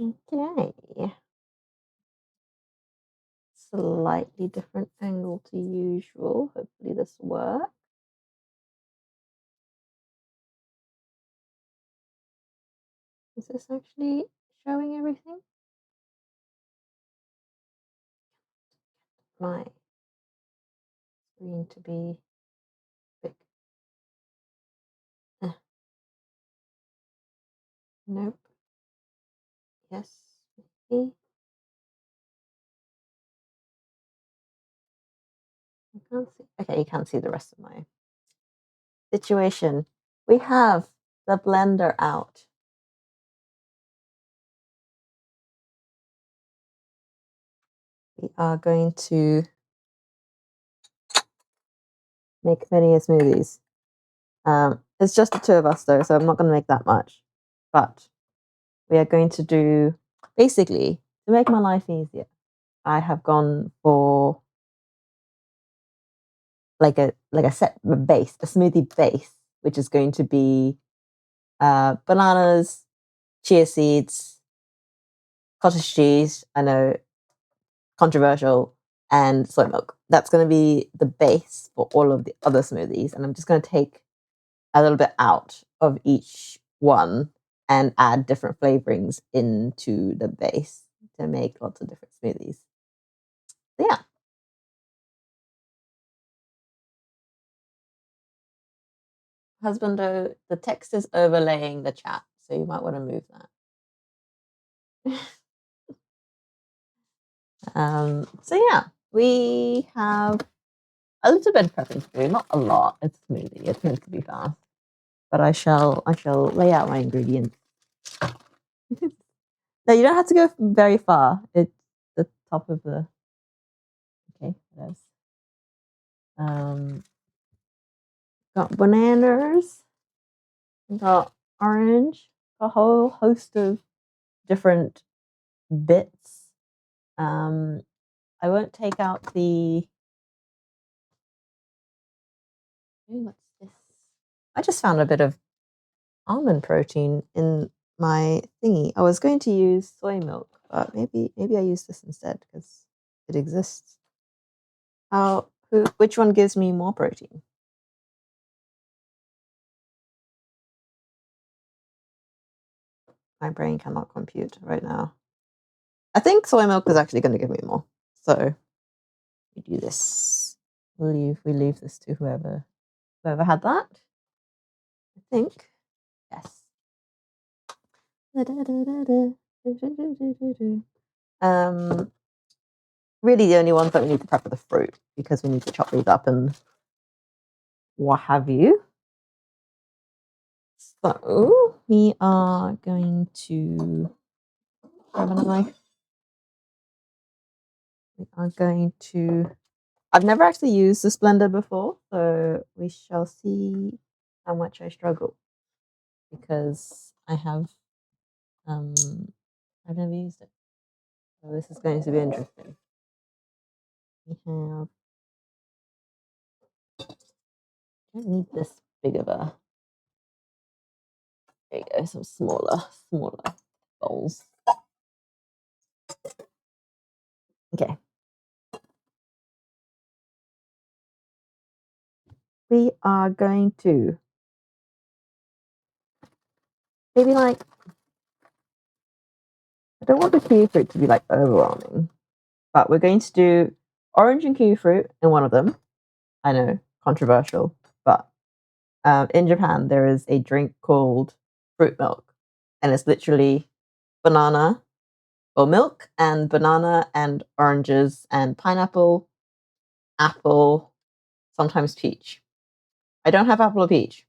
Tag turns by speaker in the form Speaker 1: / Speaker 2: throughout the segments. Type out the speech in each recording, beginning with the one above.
Speaker 1: Okay. Slightly different angle to usual. Hopefully this works. Is this actually showing everything? My screen to be big. Uh, nope. Yes. Maybe. I can't see. Okay, you can't see the rest of my situation. We have the blender out. We are going to make many a smoothies. It's just the two of us though, so I'm not going to make that much. But we are going to do basically to make my life easier. I have gone for like a set base, a smoothie base, which is going to be bananas, chia seeds, cottage cheese. I know, controversial, and soy milk. That's going to be the base for all of the other smoothies, and I'm just going to take a little bit out of each one and add different flavorings into the base to make lots of different smoothies. So yeah. Husbando, the text is overlaying the chat, so you might want to move that. So yeah, we have a little bit of prepping to do, not a lot. It's a smoothie. It's meant to be fast, but I shall lay out my ingredients. No, you don't have to go very far. It's the top of the. Okay, there's. Got bananas. Got orange. A whole host of different bits. I won't take out the. Ooh, what's this? I just found a bit of almond protein in my thingy. I was going to use soy milk, but maybe I use this instead because it exists. Which one gives me more protein? My brain cannot compute right now. I think soy milk is actually going to give me more. So we do this. We leave this to whoever had that. I think. Yes. Really the only ones that we need to prep are the fruit because we need to chop these up and what have you. So we are going to grab a knife. We are going to. I've never actually used this blender before, so we shall see how much I struggle because I've never used it. So this is going to be interesting. We have. I don't need this big of a. There you go. Some smaller bowls. Okay. We are going to maybe like. I don't want the kiwi fruit to be like overwhelming, but we're going to do orange and kiwi fruit in one of them. I know, controversial, but in Japan there is a drink called fruit milk, and it's literally banana or milk and banana and oranges and pineapple, apple, sometimes peach. I don't have apple or peach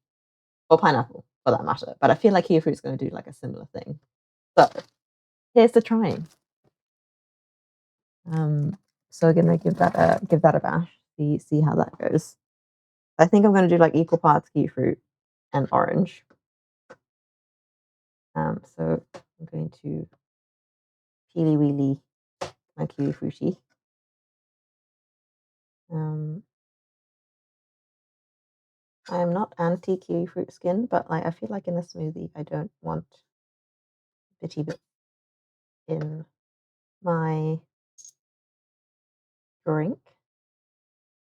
Speaker 1: or pineapple for that matter, but I feel like kiwi fruit is going to do like a similar thing. So here's the trying. So we're gonna give that a bash. See how that goes. I think I'm gonna do like equal parts kiwi fruit and orange. So I'm going to peely weely my kiwi fruity. I'm not anti kiwi fruit skin, but like I feel like in a smoothie I don't want bitty bits. in my drink.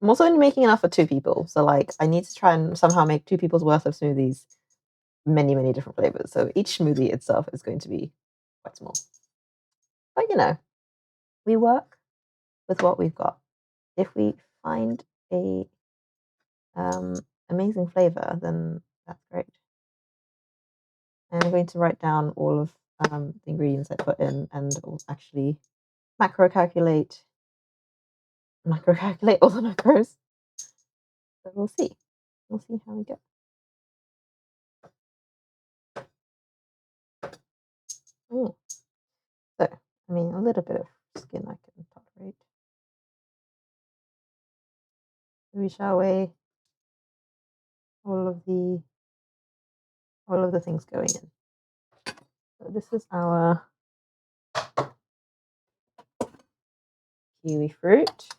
Speaker 1: I'm also only making enough for 2 people, so, like, I need to try and somehow make 2 people's worth of smoothies, many, many different flavors, so each smoothie itself is going to be quite small. But, we work with what we've got. If we find a, amazing flavor, then that's great. And I'm going to write down all of, the ingredients I put in and actually macro calculate all the macros. So we'll see. We'll see how we go. Mm. So, I mean, a little bit of skin I can tolerate. We shall weigh all of the things going in. So this is our kiwi fruit.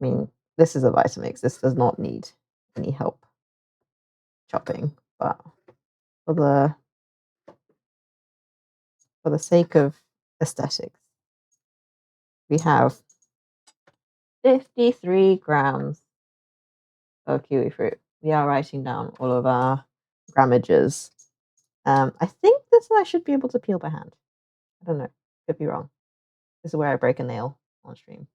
Speaker 1: I mean, this is a Vitamix. This does not need any help chopping, but for the sake of aesthetics, we have 53 grams of kiwi fruit. We are writing down all of our grammages. I think this I should be able to peel by hand. I don't know. Could be wrong. This is where I break a nail on stream.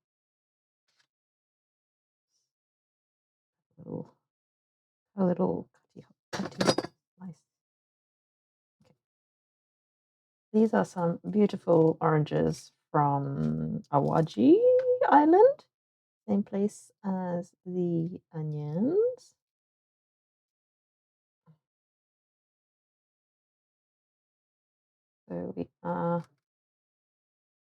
Speaker 1: A little cutty. Nice. Okay. These are some beautiful oranges from Awaji Island. Same place as the onions. So we are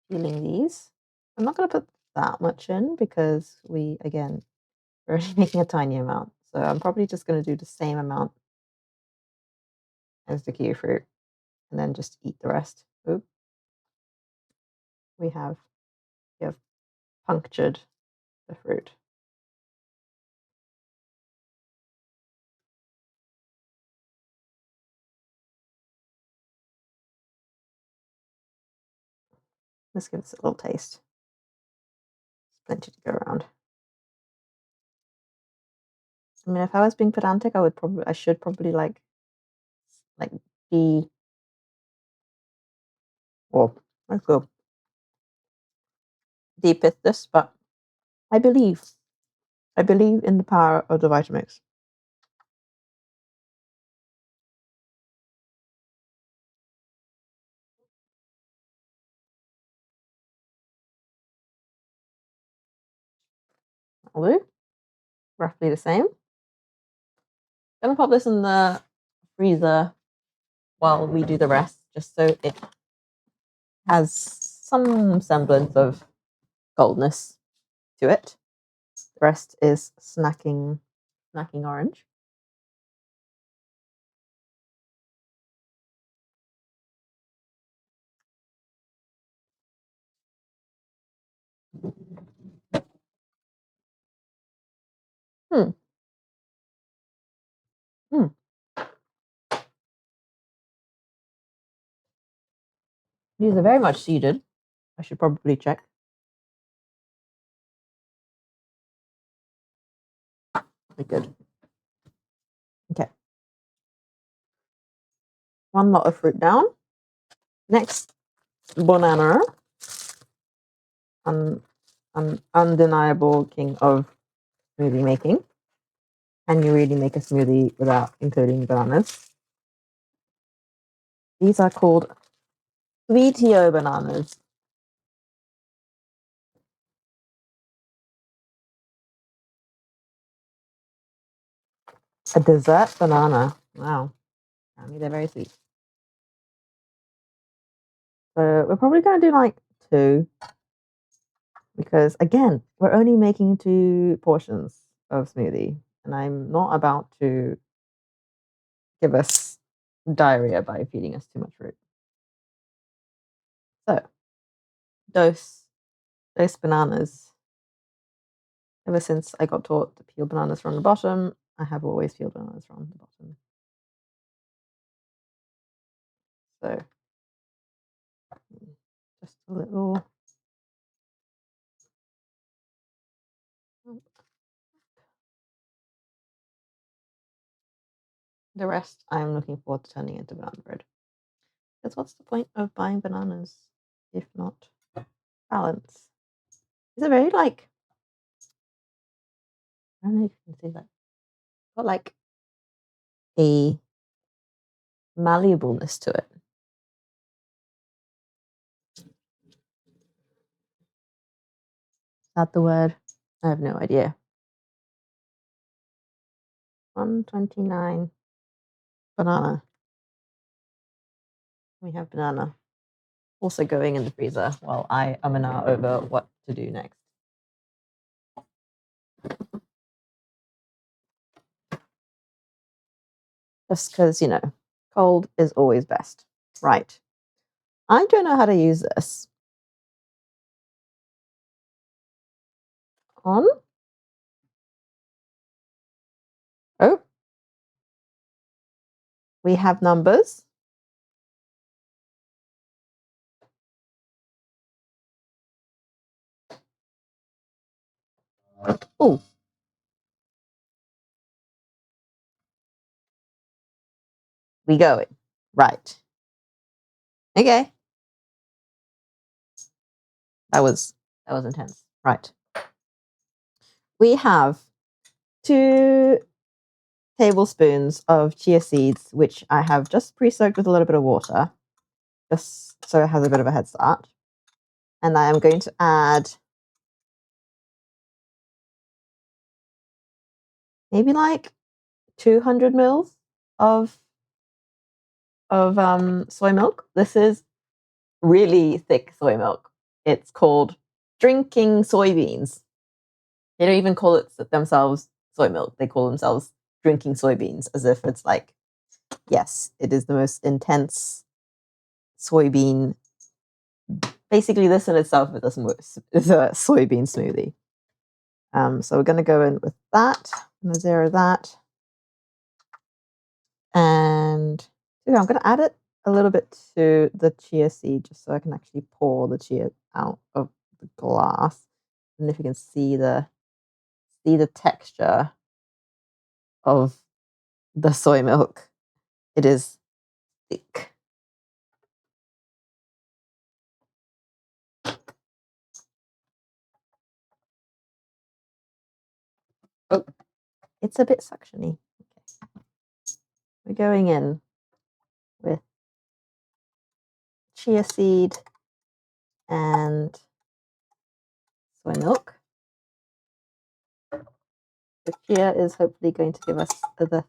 Speaker 1: peeling these. I'm not going to put that much in because we're only making a tiny amount. So I'm probably just going to do the same amount as the kiwi fruit and then just eat the rest. Oop. We have punctured the fruit. Let's give this a little taste. Plenty to go around. I mean, if I was being pedantic, I should probably like be. Well, let's go deep with this, but I believe in the power of the Vitamix. I'll do roughly the same. Gonna pop this in the freezer while we do the rest, just so it has some semblance of goldness to it. The rest is snacking orange. Hmm. Hmm. These are very much seeded. I should probably check. Very good. Okay. One lot of fruit down. Next, banana. An undeniable king of smoothie making. Can you really make a smoothie without including bananas? These are called Sweetio bananas. A dessert banana. Wow. Apparently they're very sweet. So we're probably going to do like 2 because, again, we're only making 2 portions of smoothie, and I'm not about to give us diarrhea by feeding us too much fruit. So, dose bananas. Ever since I got taught to peel bananas from the bottom, I have always peeled bananas from the bottom. So, Just a little. The rest I'm looking forward to turning into banana bread. Because what's the point of buying bananas if not balance? It's a very like, I don't know if you can see that. Got like a malleableness to it. Is that the word? I have no idea. 129 banana. We have banana also going in the freezer while I am now over what to do next. Just because, you know, cold is always best. Right. I don't know how to use this. On. Oh. We have numbers. Oh. We going. Right. Okay. That was intense. Right. We have 2 tablespoons of chia seeds, which I have just pre-soaked with a little bit of water, just so it has a bit of a head start. And I am going to add maybe like 200 mils of soy milk. This is really thick soy milk. It's called drinking soybeans. They don't even call it themselves soy milk. They call themselves drinking soybeans, as if it's like, yes, it is the most intense soybean. Basically, this in itself is a soybean smoothie. So we're going to go in with that. I'm going to zero that. And I'm going to add it a little bit to the chia seed just so I can actually pour the chia out of the glass. And if you can see the texture of the soy milk, it is thick. Oh, it's a bit suctiony. Okay. We're going in with chia seed and soy milk. The chia is hopefully going to give us the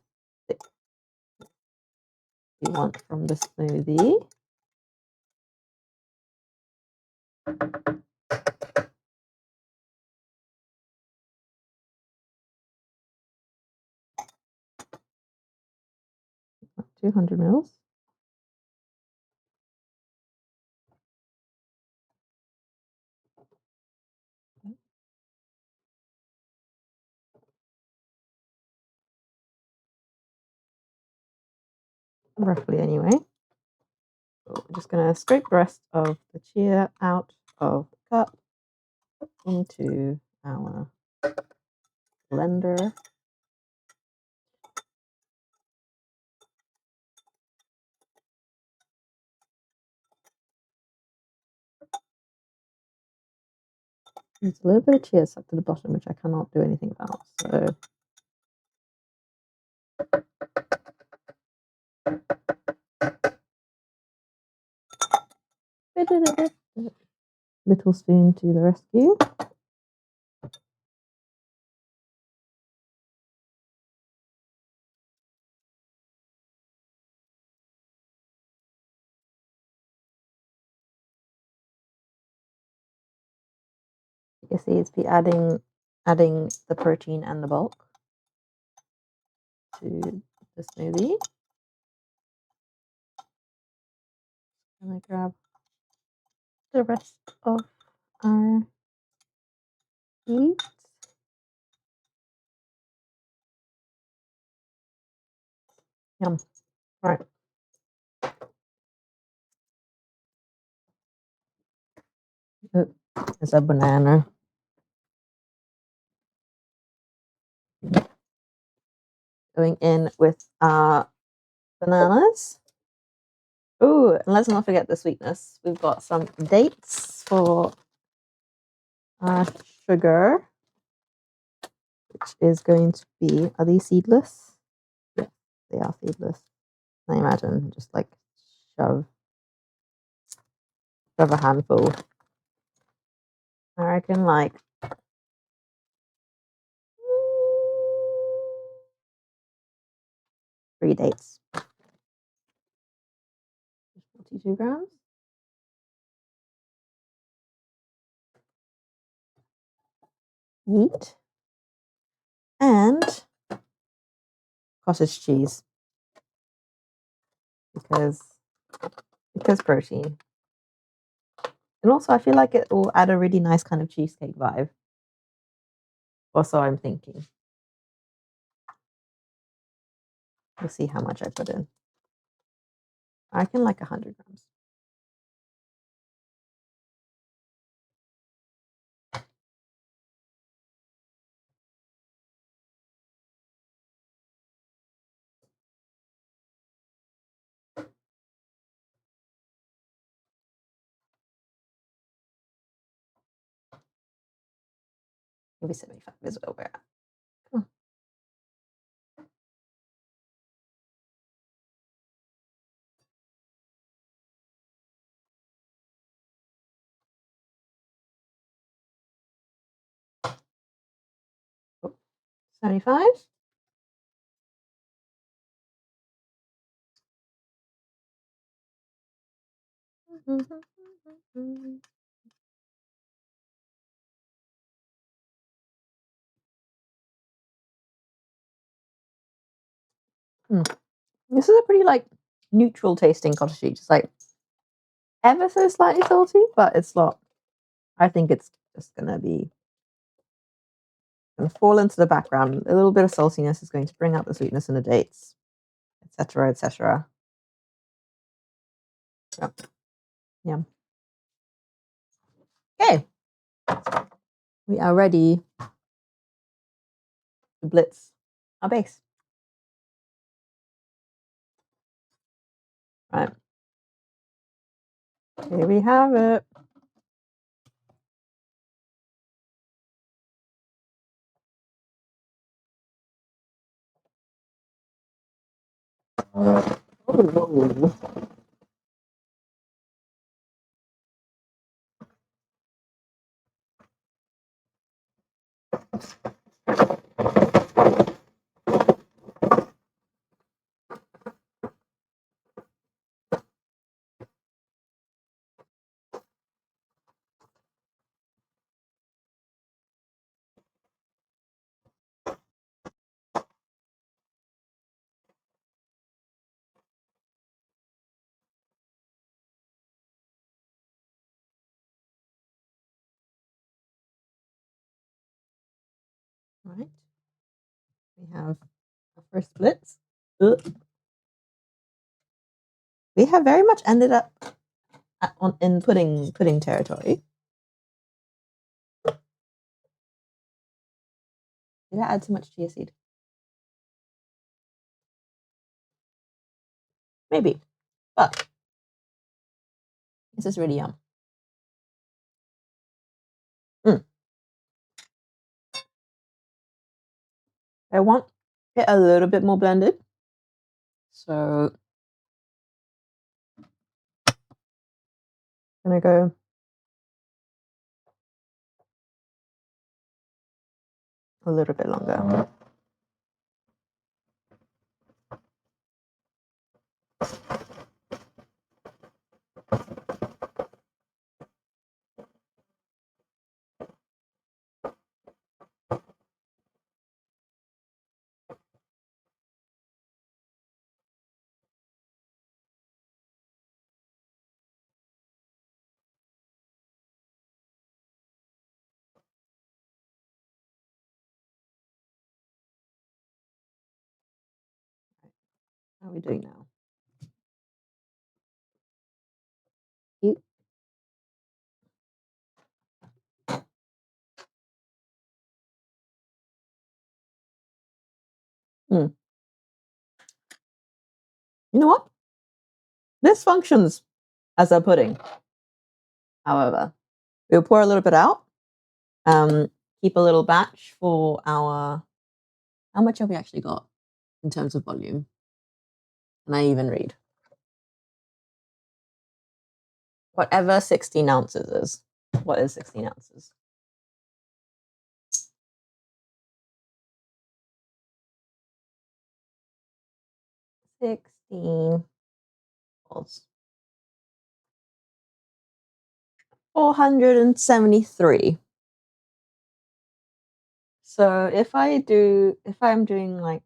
Speaker 1: thick we want from the smoothie. About 200 mils. Roughly, anyway. So we're just going to scrape the rest of the chia out of the cup into our blender. There's a little bit of chia stuck to the bottom, which I cannot do anything about. So little spoon to the rescue. You see, it's be adding the protein and the bulk to the smoothie. And I grab the rest of our meat. Yum. Right. Oh, there's a banana. Going in with our bananas. Oh, and let's not forget the sweetness. We've got some dates for our sugar, which is going to be, are these seedless? Yeah, they are seedless. I imagine just like shove, shove a handful. I reckon like 3 dates. 42 grams. Yeet. And cottage cheese because protein. And also I feel like it will add a really nice kind of cheesecake vibe. Or so I'm thinking. We'll see how much I put in. I reckon like 100 grams. Maybe 75 is where we're at. Come on. 75. This is a pretty like neutral tasting cottage cheese. It's like ever so slightly salty, but it's not. I think it's just gonna be gonna fall into the background. A little bit of saltiness is going to bring out the sweetness in the dates, etc., etc. Yep. Yum. Okay, we are ready to blitz our base. Right. Here we have it. Ooh. Right. We have our first blitz. Ugh. We have very much ended up in pudding territory. Did I add too much chia seed? Maybe, but this is really yum. I want it a little bit more blended, so I'm gonna go a little bit longer. How are we doing now? Cute. You know what? This functions as a pudding. However, we'll pour a little bit out. Keep a little batch for our. How much have we actually got in terms of volume? Can I even read? Whatever 16 ounces is. What is 16 ounces? 16 volts. 473. So if I'm doing like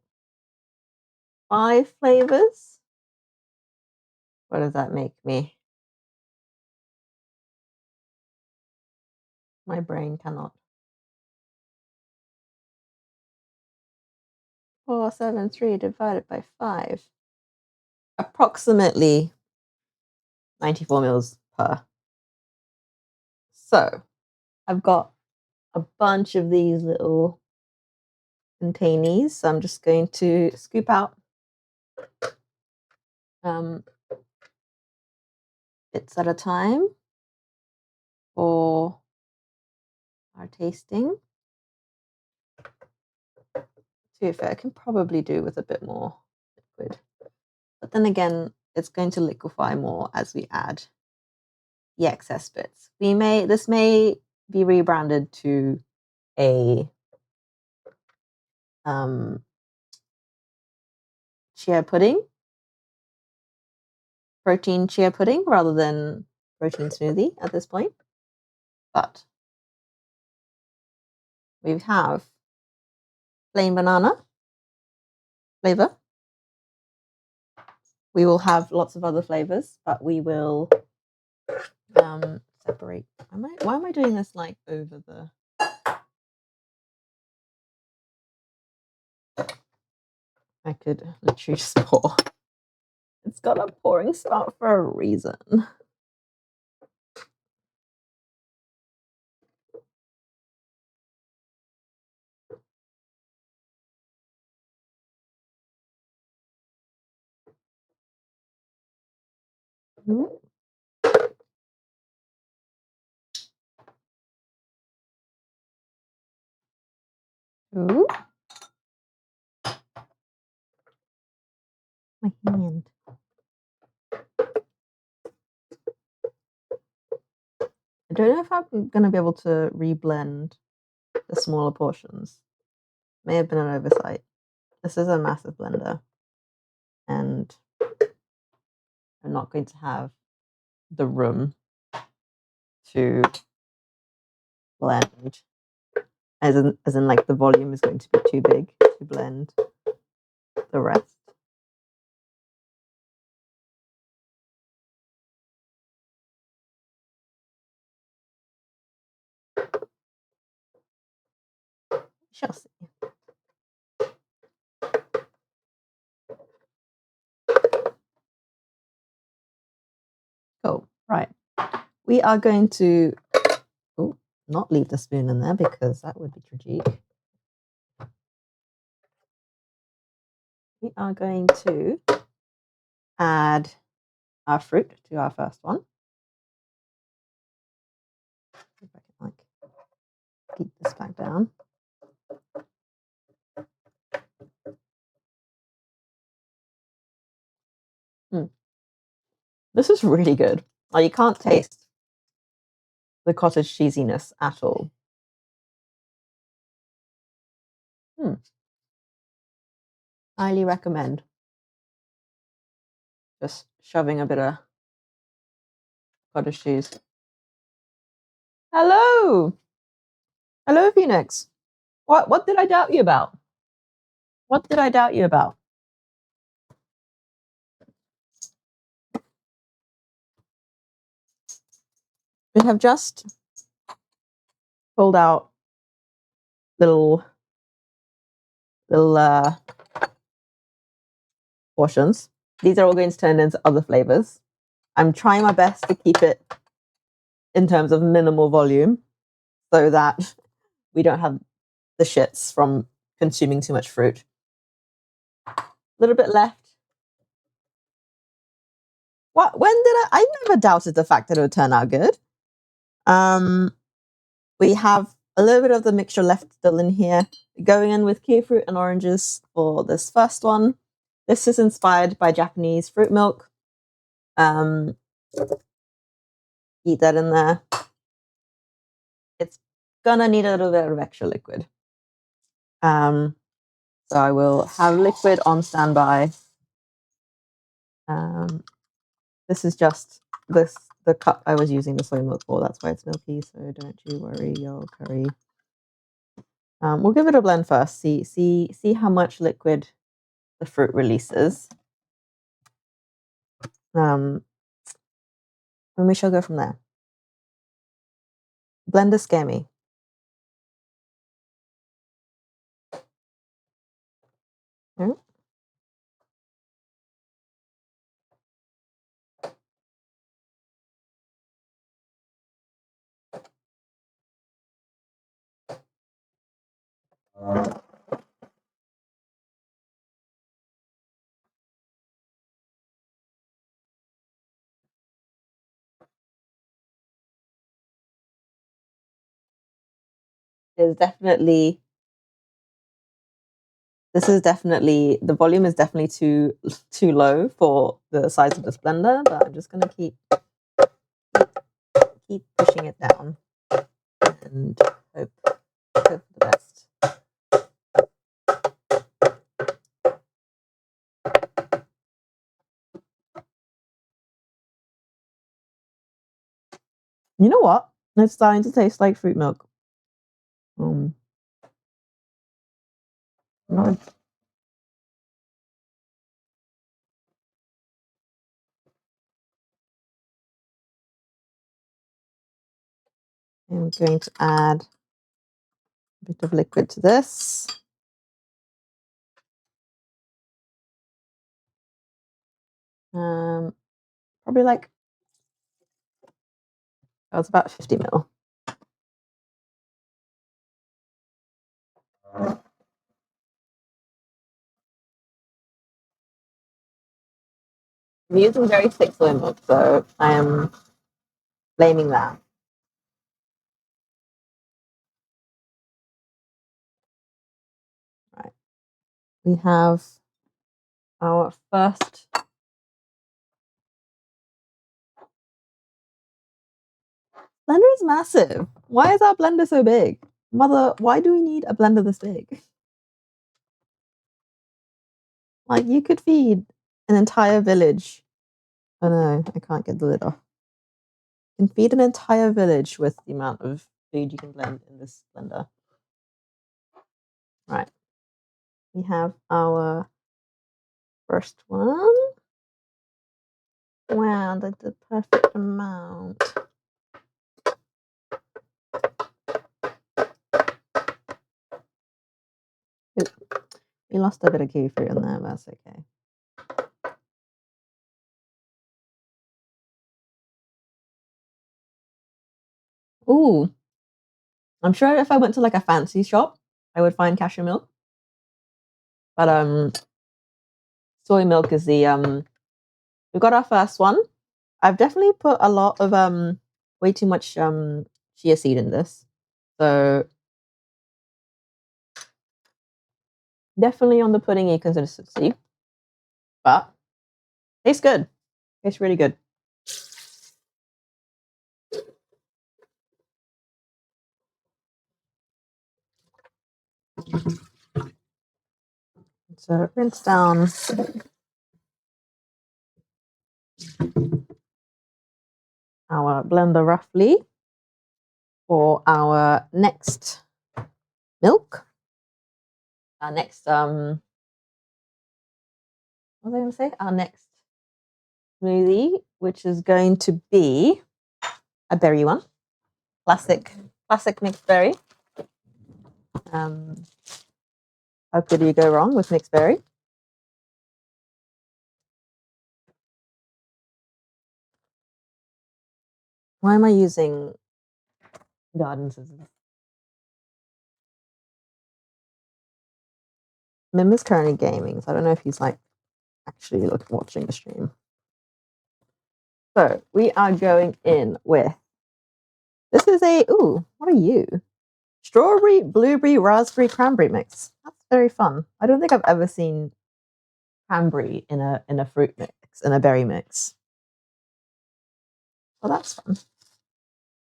Speaker 1: 5 flavors, what does that make me? My brain cannot. 473 divided by 5. Approximately 94 mils per. So I've got a bunch of these little containers. So I'm just going to scoop out bits at a time for our tasting. To be fair, I can probably do with a bit more liquid. But then again, it's going to liquefy more as we add the excess bits. This may be rebranded to a chia pudding, protein chia pudding rather than protein smoothie at this point. But we have plain banana flavor. We will have lots of other flavors, but we will separate. Why am I doing this like over the? I could literally just pour. It's got a pouring spout for a reason. Ooh. Ooh. My hand. I don't know if I'm going to be able to reblend the smaller portions. May have been an oversight. This is a massive blender, and I'm not going to have the room to blend. As in like the volume is going to be too big to blend the rest. Shall see. Cool. Right. We are going to not leave the spoon in there because that would be tragic. We are going to add our fruit to our first one. If I can like keep this back down. This is really good. Like, you can't taste the cottage cheesiness at all. Highly recommend. Just shoving a bit of cottage cheese. Hello! Hello, Phoenix. What did I doubt you about? What did I doubt you about? We have just pulled out little portions. These are all going to turn into other flavors. I'm trying my best to keep it in terms of minimal volume so that we don't have the shits from consuming too much fruit. little bit left. What? When did I never doubted the fact that it would turn out good. We have a little bit of the mixture left still in here. Going in with kiwifruit and oranges for this first one. This is inspired by Japanese fruit milk. Eat that in there. It's gonna need a little bit of extra liquid. So I will have liquid on standby. This is just the cup I was using the soy milk for. That's why it's milky. So don't you worry, your curry. We'll give it a blend first. See how much liquid the fruit releases. And we shall go from there. Blenders scare me. Hmm? There's definitely the volume is definitely too low for the size of this blender, but I'm just gonna keep pushing it down and hope for the best. You know what? It's starting to taste like fruit milk. Not I'm going to add a bit of liquid to this. Probably like, oh, it's about 50 ml. I'm using very thick soy milk, so I am blaming that. Right. We have our first blender is massive. Why is our blender so big? Mother, why do we need a blender this big? Like, you could feed an entire village. Oh no, I can't get the lid off. You can feed an entire village with the amount of food you can blend in this blender. Right. We have our first one. Wow, that's the perfect amount. Ooh, we lost a bit of kiwifruit in there, but that's okay. Ooh, I'm sure if I went to like a fancy shop, I would find cashew milk. But soy milk is the we got our first one. I've definitely put a lot of way too much chia seed in this. So definitely on the puddingy consistency. But tastes good. Tastes really good. So rinse down our blender roughly for our next milk. Our next what was I going to say? Our next smoothie, which is going to be a berry one, classic mixed berry. How could you go wrong with mixed berry? Why am I using garden scissors? Mim is currently gaming, so I don't know if he's like actually watching the stream. So we are going in with, this is a, ooh, what are you? Strawberry, blueberry, raspberry, cranberry mix. That's very fun. I don't think I've ever seen cranberry in a fruit mix, in a berry mix. Well, that's fun.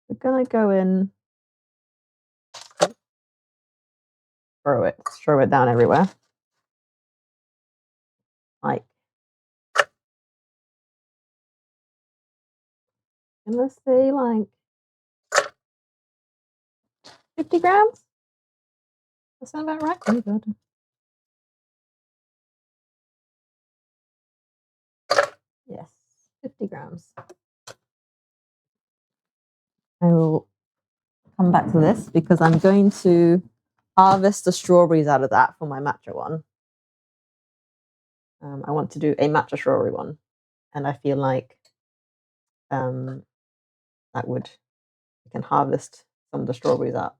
Speaker 1: We're gonna go in, throw it down everywhere. Like, I'm gonna say like 50 grams. That sound about right? Oh god. Yes, 50 grams. I will come back to this because I'm going to harvest the strawberries out of that for my matcha one. I want to do a matcha strawberry one, and I feel like that would, you can harvest some of the strawberries out.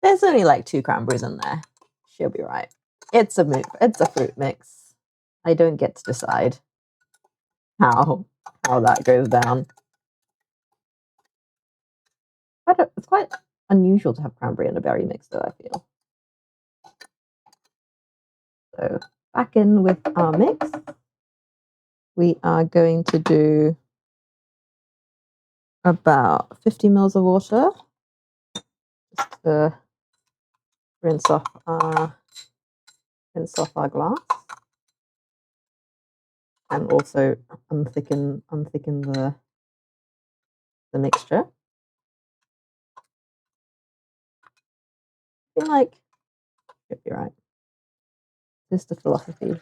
Speaker 1: There's only like 2 cranberries in there. She'll be right. It's a fruit mix. I don't get to decide how that goes down. It's quite unusual to have cranberry in a berry mix, though, I feel. So back in with our mix. We are going to do about 50 mils of water just to rinse off our glass, and also unthicken the mixture. I feel like should be right. Just the philosophy.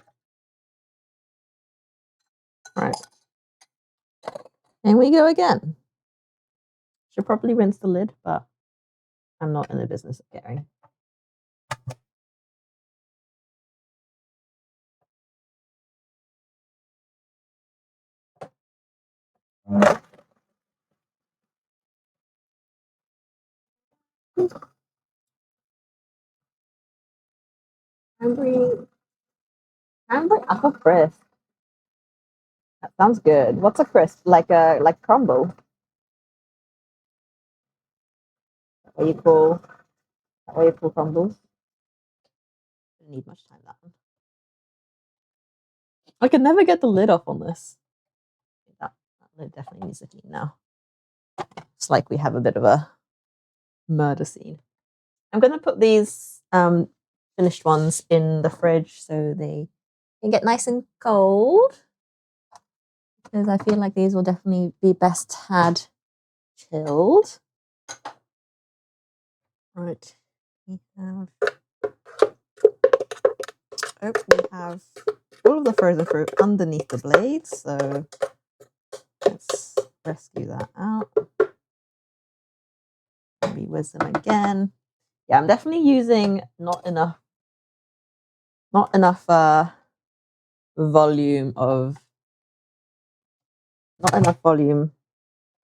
Speaker 1: Right. And we go again. Should probably rinse the lid, but I'm not in the business of caring. Cranberry apple crisp. That sounds good. What's a crisp? Like crumble? What you call crumbles? Didn't need much time that one. I can never get the lid off on this. That lid definitely needs to clean now. It's like we have a bit of a murder scene. I'm gonna put these finished ones in the fridge so they can get nice and cold, because I feel like these will definitely be best had chilled. Right, we have all of the frozen fruit underneath the blades, so let's rescue that out. Maybe whiz them again. Yeah, I'm definitely using not enough volume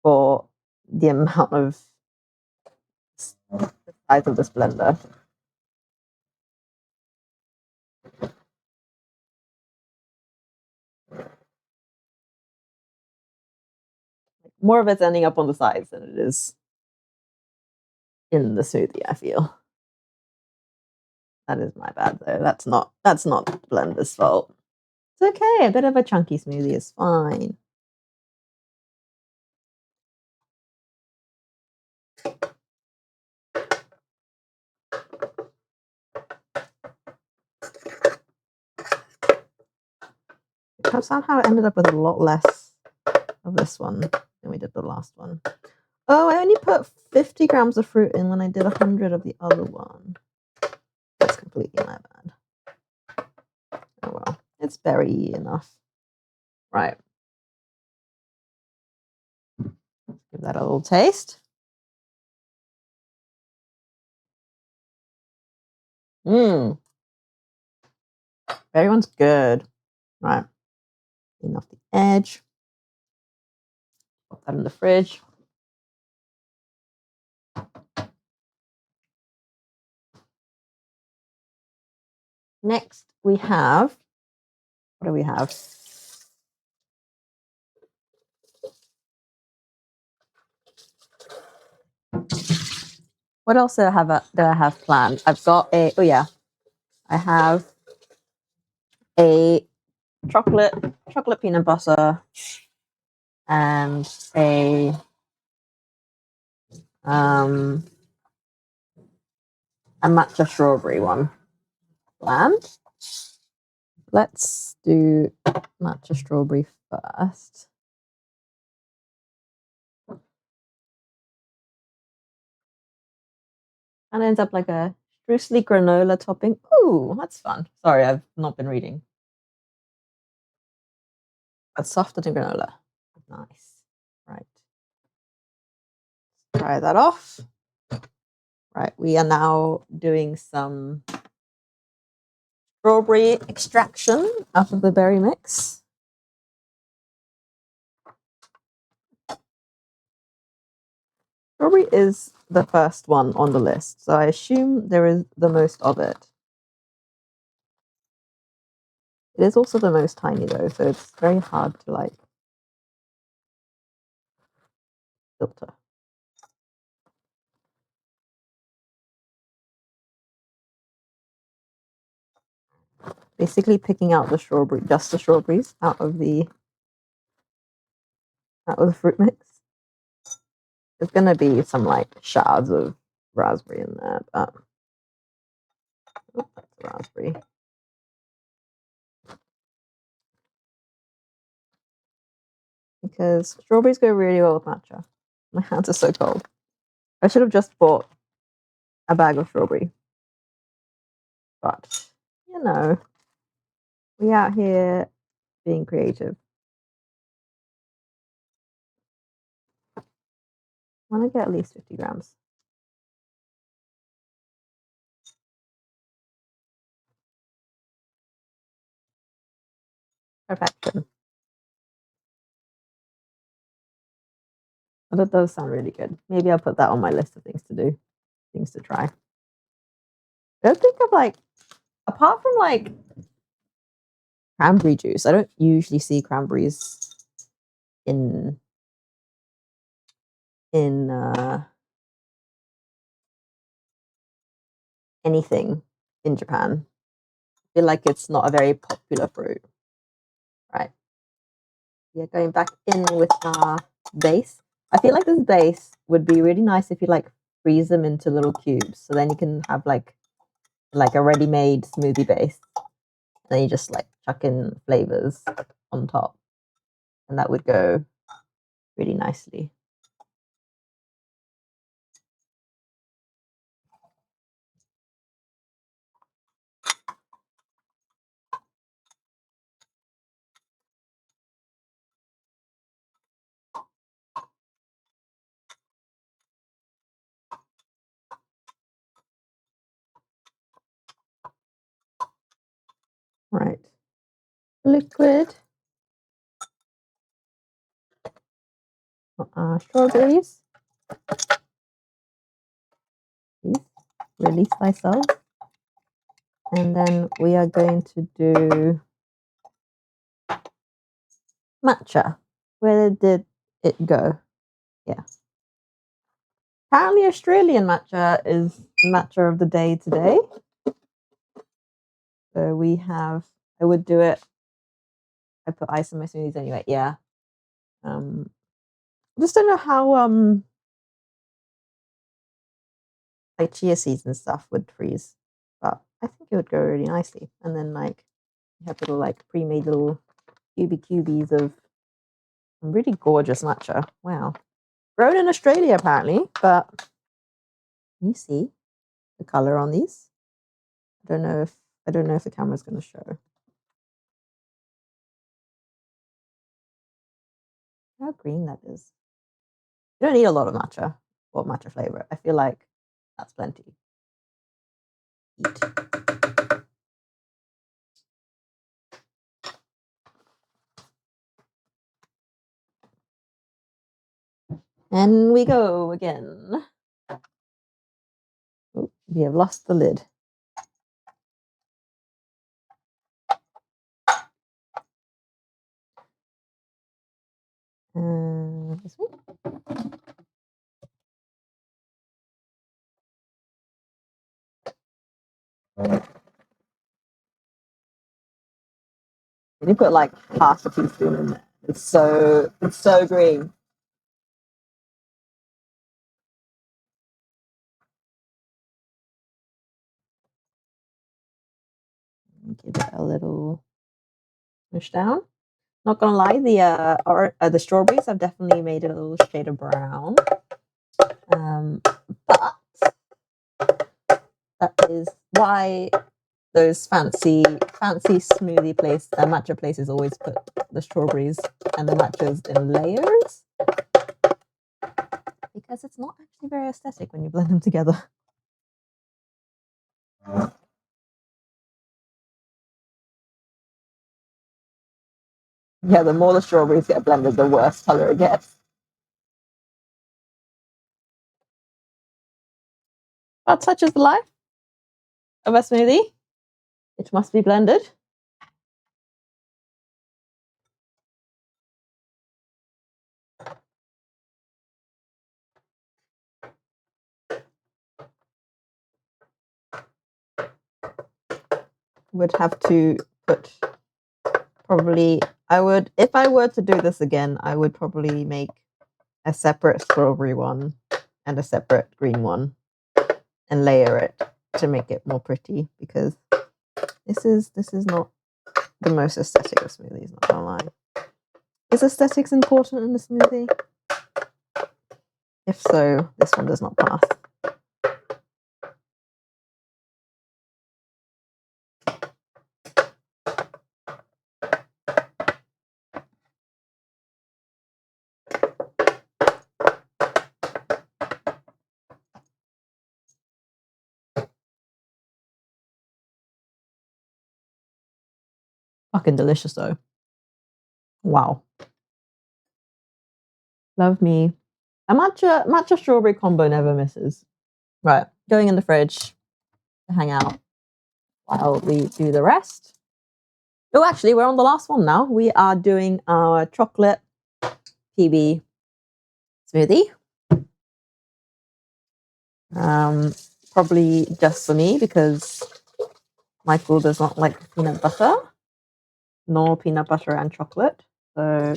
Speaker 1: for the amount of the size of this blender. More of it's ending up on the sides than it is in the smoothie, I feel. That is my bad though. That's not the blender's fault. It's okay, a bit of a chunky smoothie is fine. I somehow ended up with a lot less of this one than we did the last one. Oh, I only put 50 grams of fruit in when I did 100 of the other one. That's completely my bad. Oh well, it's berry enough. Right. Give that a little taste. Mmm. Berry one's good. Right. Clean off the edge. Put that in the fridge. Next, we have, what do we have? What else do I have planned? I've got oh yeah, I have a chocolate peanut butter and a matcha strawberry one planned. Let's do matcha strawberry first. And ends up like a Strusely granola topping. Ooh, that's fun. Sorry, I've not been reading. But softer than granola. Nice. Right. Try that off. Right, we are now doing some strawberry extraction out of the berry mix. Strawberry is the first one on the list, so I assume there is the most of it. It is also the most tiny though, so it's very hard to like filter. Basically picking out the strawberry, just the strawberries out of the fruit mix. There's gonna be some like shards of raspberry in there, but that's raspberry. Because strawberries go really well with matcha. My hands are so cold. I should have just bought a bag of strawberry. But, you know, we out here being creative. I want to get at least 50 grams. Perfection. But it does sound really good. Maybe I'll put that on my list of things to do, things to try. I don't think of like, apart from like cranberry juice, I don't usually see cranberries in anything in Japan. I feel like it's not a very popular fruit. Right. Yeah, going back in with our base. I feel like this base would be really nice if you like freeze them into little cubes. So then you can have like a ready-made smoothie base. Then you just like chuck in flavors on top. And that would go really nicely. Right. Liquid. Strawberries. Please release thyself. And then we are going to do matcha. Where did it go? Yeah. Apparently Australian matcha is matcha of the day today. So we have, I would do it. I put ice in my smoothies anyway. Yeah. I just don't know how like chia seeds and stuff would freeze, but I think it would go really nicely. And then like you have little like pre-made little cubies of some really gorgeous matcha. Wow, grown in Australia apparently, but can you see the color on these? I don't know if the camera's going to show. How green that is. You don't need a lot of matcha or matcha flavor. I feel like that's plenty. Eat. And we go again. Oh, we have lost the lid. This way. You put like half a teaspoon in there. It's so green. Give it a little push down. Not gonna lie, the strawberries have definitely made it a little shade of brown. But that is why those fancy smoothie place matcha places always put the strawberries and the matchas in layers, because it's not actually very aesthetic when you blend them together. Yeah, the more the strawberries get blended, the worse color it gets. But such is the life of a smoothie. It must be blended. Would have to put probably, if I were to do this again, I would probably make a separate strawberry one and a separate green one and layer it to make it more pretty, because this is not the most aesthetic of smoothies, not gonna lie. Is aesthetics important in a smoothie? If so, this one does not pass. Fucking delicious though. Wow. Love me. A matcha strawberry combo never misses. Right, going in the fridge to hang out while we do the rest. Oh, actually, we're on the last one now. We are doing our chocolate PB smoothie. Probably just for me, because Michael does not like peanut butter, nor peanut butter and chocolate. So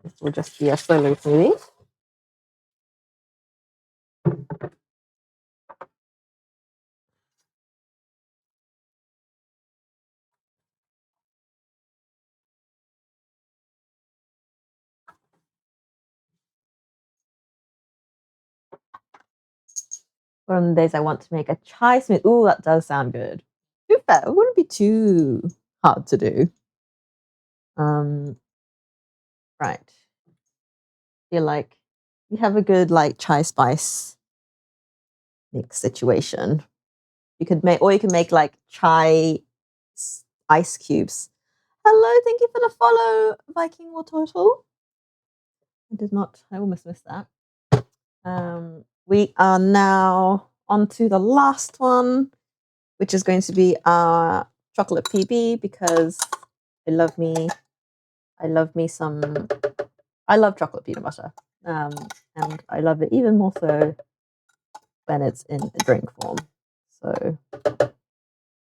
Speaker 1: this will just be a solo smoothie. One of the days I want to make a chai smoothie. Ooh, that does sound good. Too fair, it wouldn't be too hard to do. Right. Feel like you have a good like chai spice mix situation. You could make, or you can make like chai ice cubes. Hello, thank you for the follow, Viking War Turtle. I almost missed that. We are now on to the last one, which is going to be our chocolate PB, because I love chocolate peanut butter. And I love it even more so when it's in a drink form. So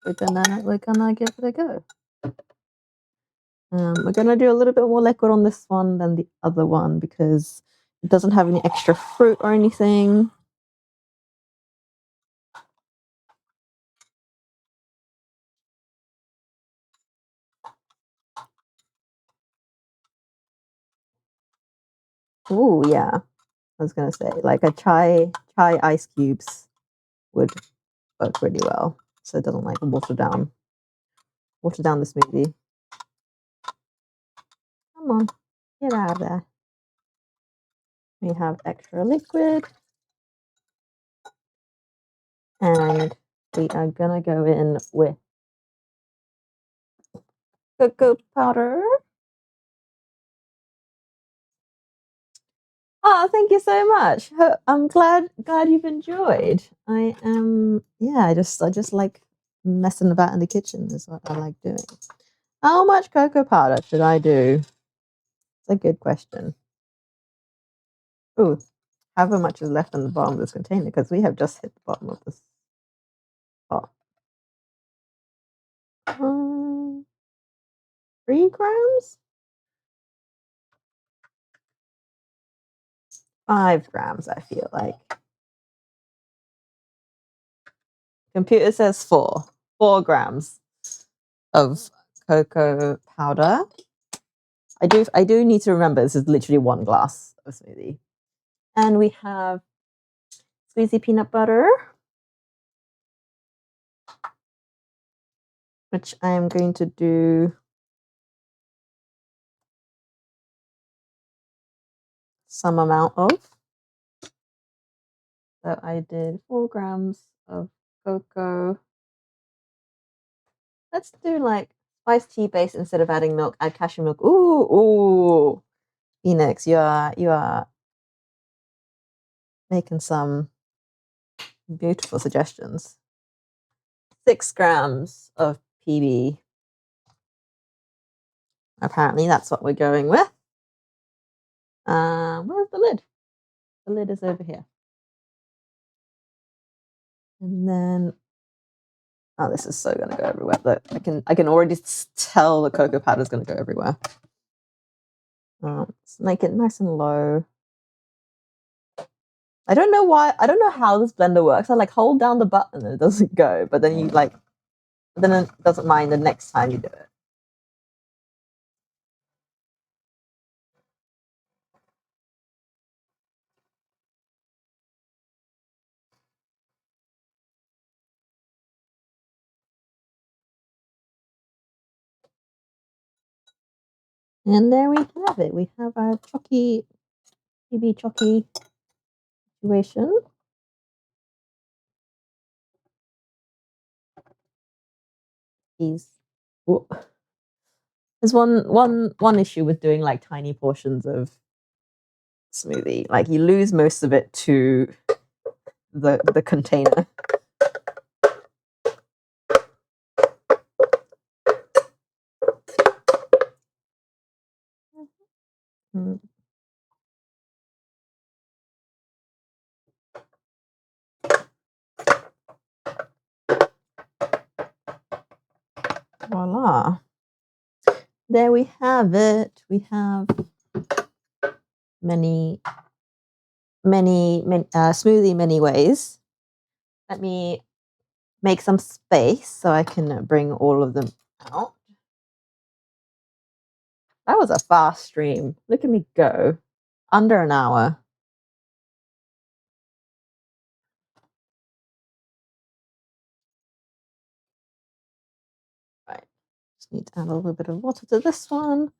Speaker 1: we're gonna give it a go. We're gonna do a little bit more liquid on this one than the other one, because it doesn't have any extra fruit or anything. Oh yeah, I was gonna say like a chai ice cubes would work really well, so it doesn't like water down the smoothie. Come on, get out of there. We have extra liquid, and we are gonna go in with cocoa powder. Oh, thank you so much. I'm glad you've enjoyed. I am, yeah, I just like messing about in the kitchen is what I like doing. How much cocoa powder should I do? It's a good question. Ooh, however much is left on the bottom of this container, because we have just hit the bottom of this pot. 3 grams? 5 grams, I feel like. Computer says 4. 4 grams of cocoa powder. I do need to remember this is literally 1 glass of smoothie. And we have squeezy peanut butter, which I am going to do some amount of. So I did 4 grams of cocoa. Let's do like spiced tea base instead of adding milk. Add cashew milk. Ooh. Phoenix, you are making some beautiful suggestions. 6 grams of PB. Apparently, that's what we're going with. Where's the lid? The lid is over here. And then, oh, this is so gonna go everywhere. Look, I can already tell the cocoa powder is gonna go everywhere. Let's make it nice and low. I don't know why. I don't know how this blender works. I like hold down the button and it doesn't go, but then then it doesn't mind the next time you do it. And there we have it. We have our chalky, PB chalky situation. There's one issue with doing like tiny portions of smoothie. Like you lose most of it to the container. Voila. There we have it. We have many smoothie many ways. Let me make some space so I can bring all of them out. That was a fast stream. Look at me go. Under an hour. Right. Just need to add a little bit of water to this one.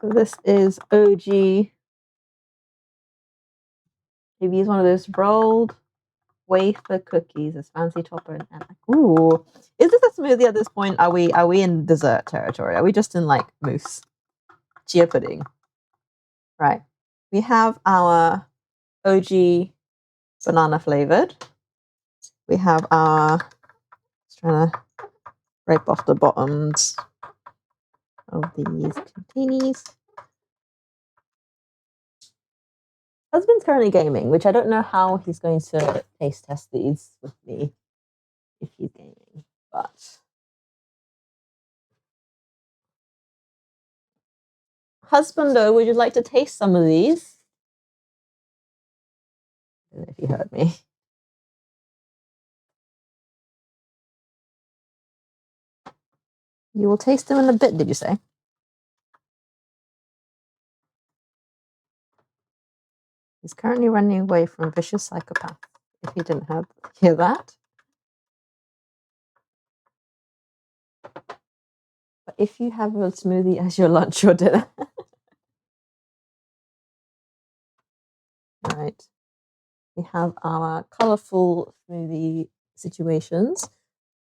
Speaker 1: So this is OG. Maybe use one of those rolled wafer cookies as fancy topper and ooh, is this a smoothie at this point? Are we in dessert territory? Are we just in like mousse, chia pudding? Right. We have our OG banana flavored. We have our. Just trying to rape off the bottoms of these containers. Husband's currently gaming, which I don't know how he's going to taste test these with me if he's gaming, but Husbando, would you like to taste some of these? I don't know if you heard me. You will taste them in a bit, did you say? He's currently running away from a vicious psychopath, if you didn't hear that. But if you have a smoothie as your lunch or dinner. Right. We have our colourful smoothie situations.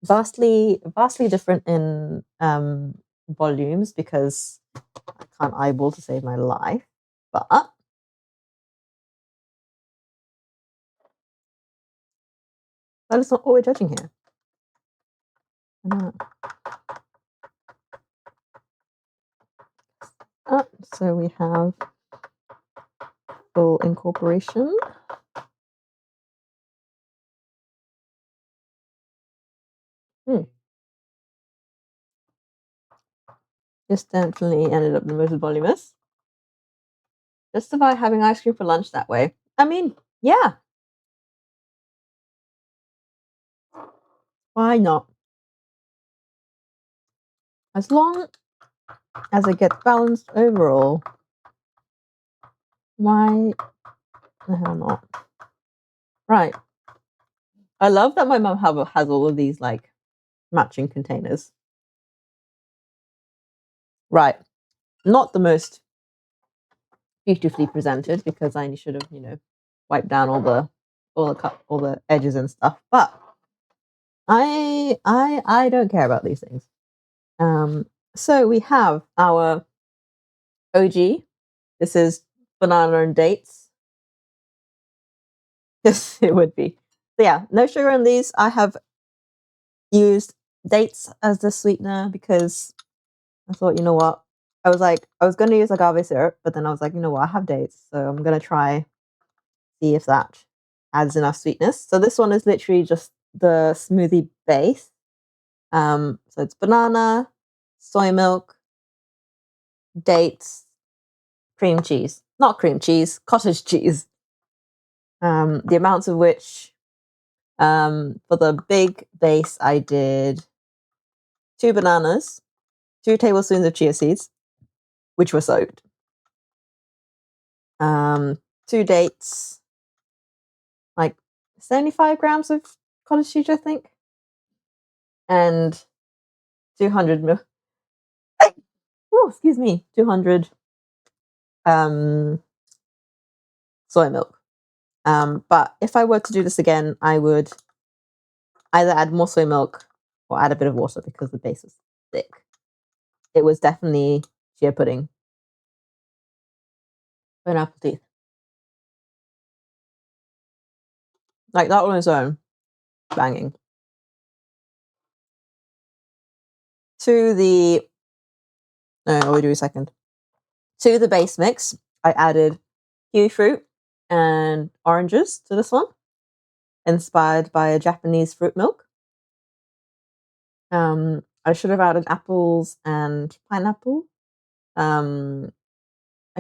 Speaker 1: Vastly different in volumes because I can't eyeball to save my life. But that is not what we're judging here. So we have full incorporation. This definitely ended up the most voluminous. Justify having ice cream for lunch that way. I mean, yeah. Why not? As long as it gets balanced overall, why the hell not? Right. I love that my mum has all of these like matching containers. Right. Not the most beautifully presented because I should have, wiped down all the edges and stuff. But I don't care about these things. So we have our OG. This is banana and dates. Yes, it would be. So yeah, no sugar in these. I have used dates as the sweetener because I thought, you know what? I was going to use agave syrup, but then I was like, you know what? I have dates, so I'm going to try see if that adds enough sweetness. So this one is literally just the smoothie base. So it's banana, soy milk, dates, cream cheese. Not cream cheese, cottage cheese. The amounts of which, for the big base, I did 2 bananas, 2 tablespoons of chia seeds, which were soaked, 2 dates, like 75 grams of cottage cheese, I think, and 200 mil. Oh, excuse me, 200 soy milk. But if I were to do this again, I would either add more soy milk or add a bit of water because the base is thick. It was definitely chia pudding. Pineapple teeth. Like that on its own, banging. To the no, we'll do a second. To the base mix, I added kiwi fruit and oranges to this one, inspired by a Japanese fruit milk. I should have added apples and pineapple. And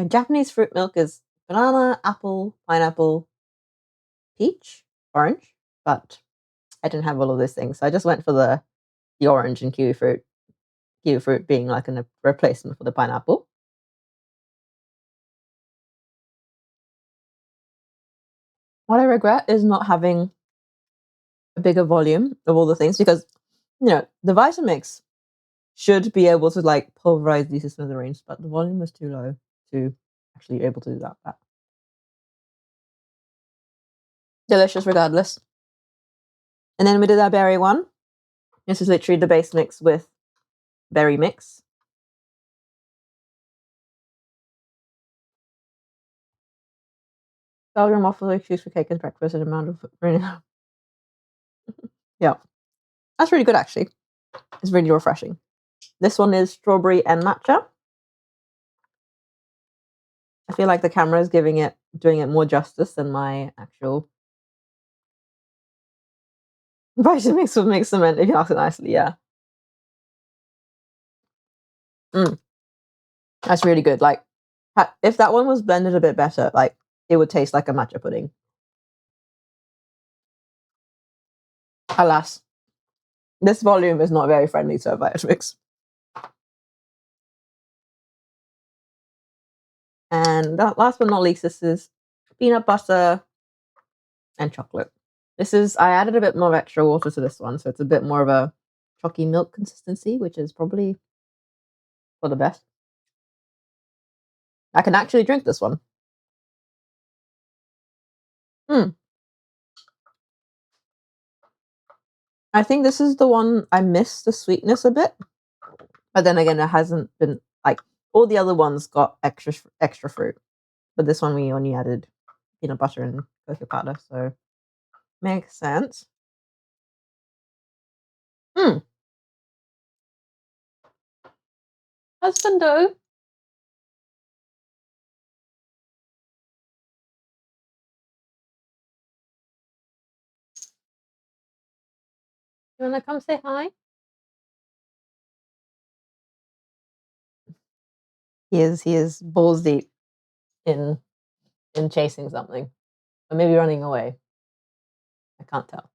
Speaker 1: Japanese fruit milk is banana, apple, pineapple, peach, orange, but I didn't have all of those things, so I just went for the orange and kiwi fruit. Kiwi fruit being like a replacement for the pineapple. What I regret is not having a bigger volume of all the things because, the Vitamix should be able to like pulverize these to smithereens, but the volume was too low to actually be able to do that. Delicious regardless. And then we did our berry one. This is literally the base mix with berry mix. Belgian waffle cheese for cake as breakfast and amount of yeah. That's really good actually. It's really refreshing. This one is strawberry and matcha. I feel like the camera is doing it more justice than my actual Vitamix would make cement if you ask it nicely, yeah. That's really good. Like, if that one was blended a bit better, like it would taste like a matcha pudding. Alas, this volume is not very friendly to a Vitamix. And last but not least, this is peanut butter and chocolate. I added a bit more extra water to this one, so it's a bit more of a chalky milk consistency, which is probably for the best. I can actually drink this one. I think this is the one I miss the sweetness a bit. But then again, it hasn't been like all the other ones got extra fruit, but this one we only added peanut butter and cocoa powder, so makes sense. Hmm. Husbando. You wanna come say hi? He is balls deep in chasing something. Or maybe running away. I can't tell.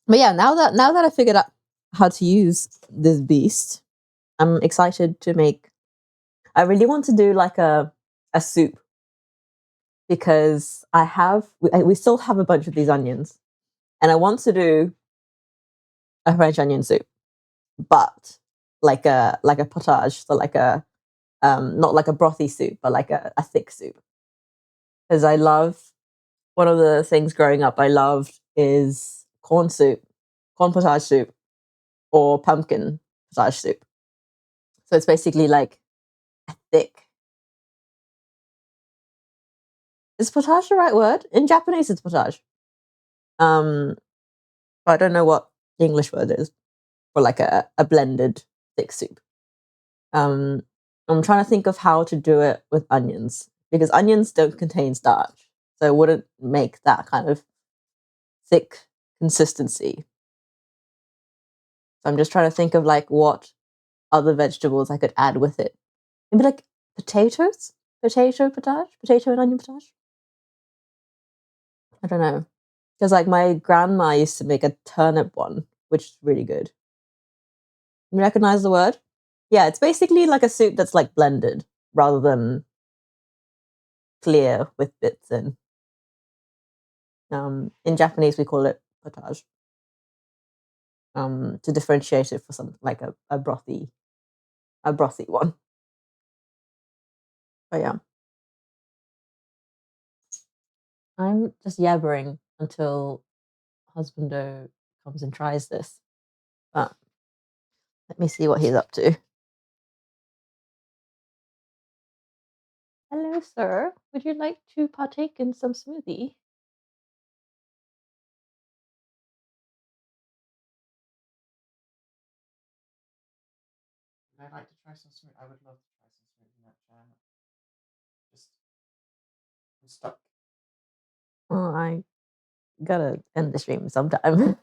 Speaker 1: But yeah, now that I figured out how to use this beast, I'm excited to make. I really want to do like a soup because we still have a bunch of these onions, and I want to do a French onion soup, but like a potage, so like a not like a brothy soup, but like a thick soup. Because I love one of the things growing up I loved is corn soup, corn potage soup, or pumpkin potage soup. So it's basically like a thick. Is potage the right word? In Japanese, it's potage. Um, but I don't know what the English word is for like a blended thick soup. Um, I'm trying to think of how to do it with onions because onions don't contain starch, so it wouldn't make that kind of thick consistency. So I'm just trying to think of like what other vegetables I could add with it. Maybe like potatoes, potato and onion potage. I don't know because like my grandma used to make a turnip one, which is really good. You recognize the word? Yeah, it's basically like a soup that's like blended rather than clear with bits in. In Japanese, we call it potage. To differentiate it for something like a brothy one. But yeah, I'm just yabbering until husbando comes and tries this. But let me see what he's up to. Hello, sir. Would you like to partake in some smoothie? I'd like to try some smoothie. I would love to try some smoothie nut jam. Just I'm stuck. Well, I gotta end the stream sometime.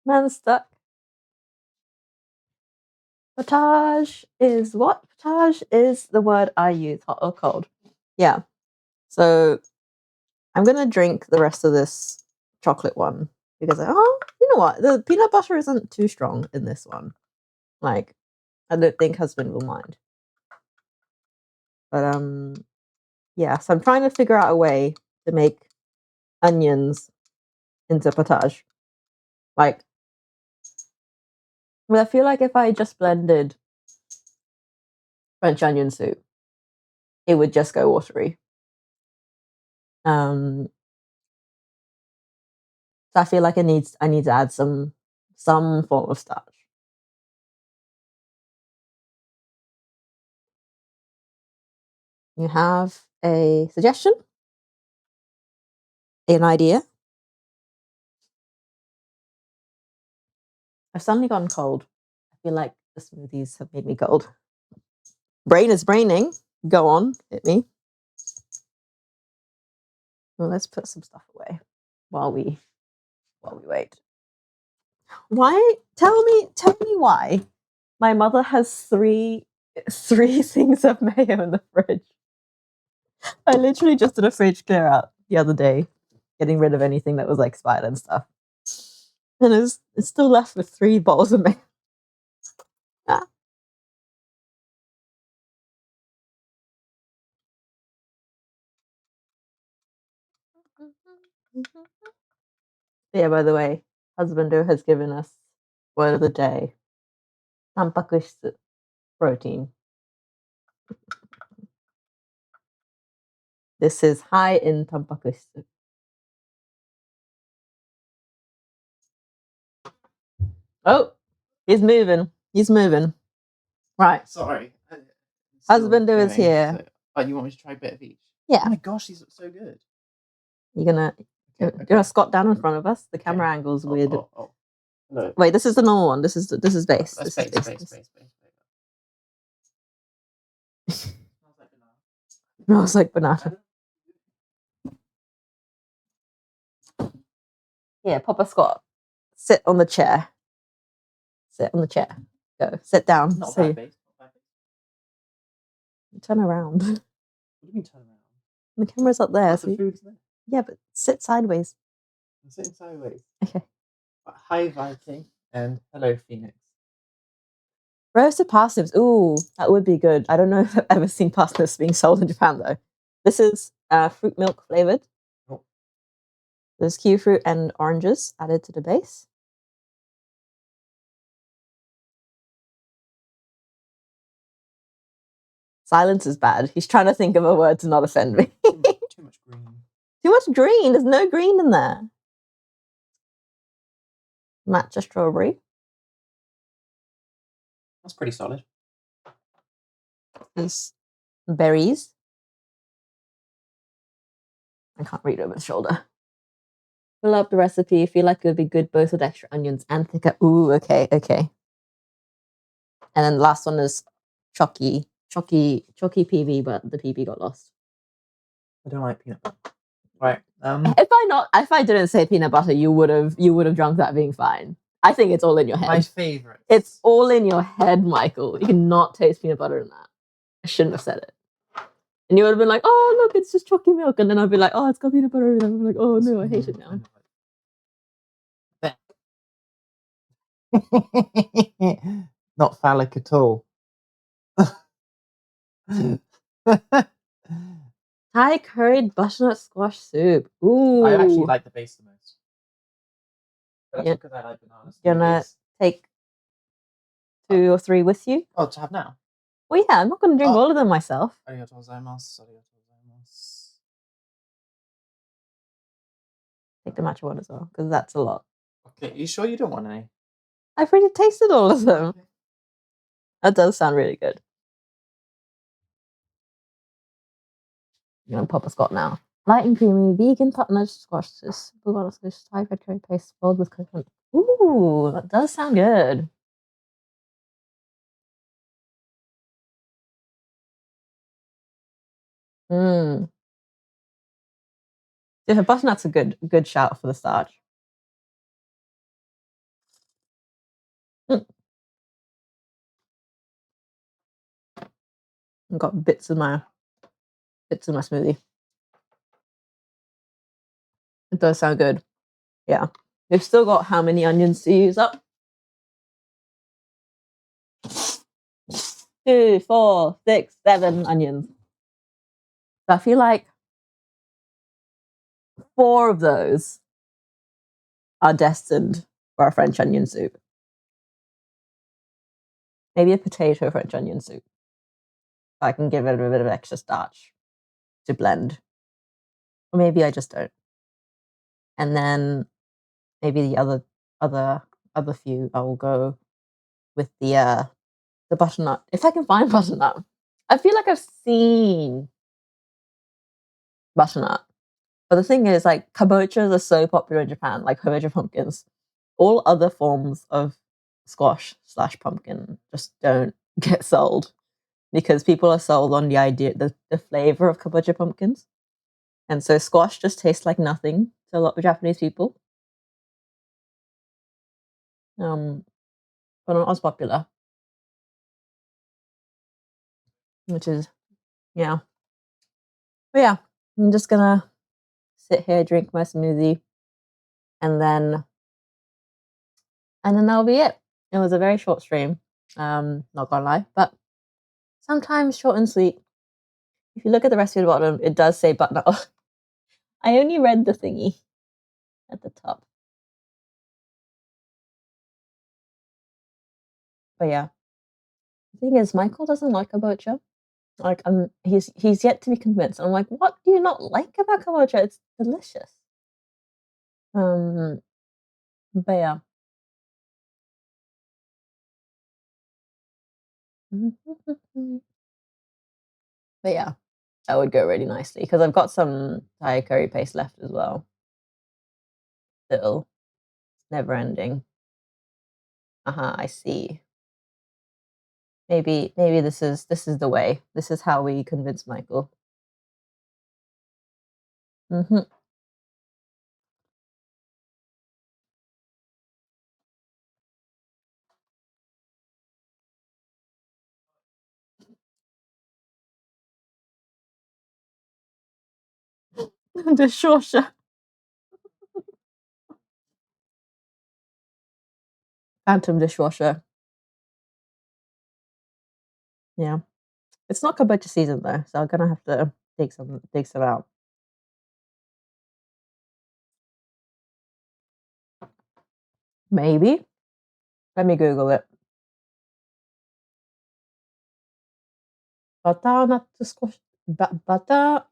Speaker 1: Man stuck. Potage is what? Potage is the word I use, hot or cold. Yeah. So I'm gonna drink the rest of this chocolate one because you know what? The peanut butter isn't too strong in this one. Like, I don't think husband will mind. But yeah. So I'm trying to figure out a way to make onions into potage. Like, I feel like if I just blended French onion soup, it would just go watery. Um, so I feel like I need to add some form of starch. You have a suggestion? An idea? I've suddenly gotten cold. I feel like the smoothies have made me cold. Brain is braining. Go on, hit me. Well, let's put some stuff away while we wait. Why? Tell me why. My mother has three things of mayo in the fridge. I literally just did a fridge clear out the other day, getting rid of anything that was like expired and stuff. And it's still left with 3 bottles of mayo. Ah. Yeah, by the way, husbando has given us word of the day. タンパク質 protein. This is high in タンパク質. Oh, he's moving. He's moving. Right.
Speaker 2: Sorry.
Speaker 1: Husbando is here.
Speaker 2: So, oh, you want me to try a bit of each?
Speaker 1: Yeah.
Speaker 2: Oh my gosh, these look so good.
Speaker 1: You're gonna squat down in front of us. The camera angle's weird.
Speaker 2: Oh. No.
Speaker 1: Wait, this is the normal one. This is base.
Speaker 2: That's
Speaker 1: This is
Speaker 2: base.
Speaker 1: Smells like banana. Yeah, pop a squat. Sit on the chair. Sit on the chair. Go. Sit down.
Speaker 2: Not bad base.
Speaker 1: Turn around.
Speaker 2: What do you mean turn around?
Speaker 1: The camera's up there.
Speaker 2: The food's there.
Speaker 1: Yeah, but sit sideways.
Speaker 2: I'm sitting sideways.
Speaker 1: Okay.
Speaker 2: Hi, Viking, and hello, Phoenix.
Speaker 1: Roasted parsnips. Ooh, that would be good. I don't know if I've ever seen parsnips being sold in Japan, though. This is fruit milk flavored.
Speaker 2: Oh.
Speaker 1: There's kiwi fruit and oranges added to the base. Silence is bad. He's trying to think of a word to not offend me.
Speaker 2: Too much green.
Speaker 1: Too much green. There's no green in there. Matcha strawberry.
Speaker 2: That's pretty solid.
Speaker 1: There's berries. I can't read over the shoulder. Fill up the recipe. Feel like it would be good both with extra onions and thicker. Ooh, okay. And then the last one is chalky PB, but the PB got lost.
Speaker 2: I don't like peanut butter. Right.
Speaker 1: If I didn't say peanut butter, you would have drunk that being fine. I think it's all in your head.
Speaker 2: My favorite.
Speaker 1: It's all in your head, Michael. You cannot taste peanut butter in that. I shouldn't have said it. And you would have been like, oh, look, it's just chalky milk. And then I'd be like, oh, it's got peanut butter. And I'd be like, oh, no, I hate it now.
Speaker 2: Not phallic at all.
Speaker 1: Thai curried butternut squash soup. Ooh.
Speaker 2: I actually like the base the most. But that's because I like bananas.
Speaker 1: You want to take 2 or 3 with you?
Speaker 2: Oh, to have now?
Speaker 1: Well, yeah, I'm not going to drink all of them myself.
Speaker 2: Arigatou gozaimasu.
Speaker 1: Take the matcha one as well, because that's a lot.
Speaker 2: Okay, you sure you don't want any?
Speaker 1: I've already tasted all of them. Okay. That does sound really good. I'm going to pop a squat now. Light and creamy, vegan butternut squash sauce. Thai red curry paste filled with coconut. Ooh, that does sound good. Yeah, butternut's a good shout for the starch. I've got bits of my smoothie. It does sound good. Yeah. We've still got how many onions to use up? 2, 4, 6, 7 onions. So I feel like 4 of those are destined for a French onion soup. Maybe a potato French onion soup. I can give it a bit of extra starch to blend. Or maybe I just don't. And then maybe the other few I will go with the butternut. If I can find butternut. I feel like I've seen butternut. But the thing is, like, kabochas are so popular in Japan, like kabocha pumpkins. All other forms of squash / pumpkin just don't get sold because people are sold on the idea, the flavor of kabocha pumpkins. And so squash just tastes like nothing to a lot of Japanese people. But not as popular. Which is, yeah. But yeah, I'm just gonna sit here, drink my smoothie, and then that'll be it. It was a very short stream, not gonna lie, but sometimes short and sweet. If you look at the recipe at the bottom, it does say butternut. Oh, I only read the thingy at the top. But yeah, the thing is, Michael doesn't like kabocha. Like, he's yet to be convinced. I'm like, what do you not like about kabocha? It's delicious. But yeah, But yeah, that would go really nicely because I've got some Thai curry paste left as well. Still, never ending. I see. Maybe this is the way. This is how we convince Michael. Mhm. Dishwasher. Phantom dishwasher. Yeah. It's not kombucha season though, so I'm gonna have to dig some out. Maybe. Let me Google it. Butternut squash. Butter.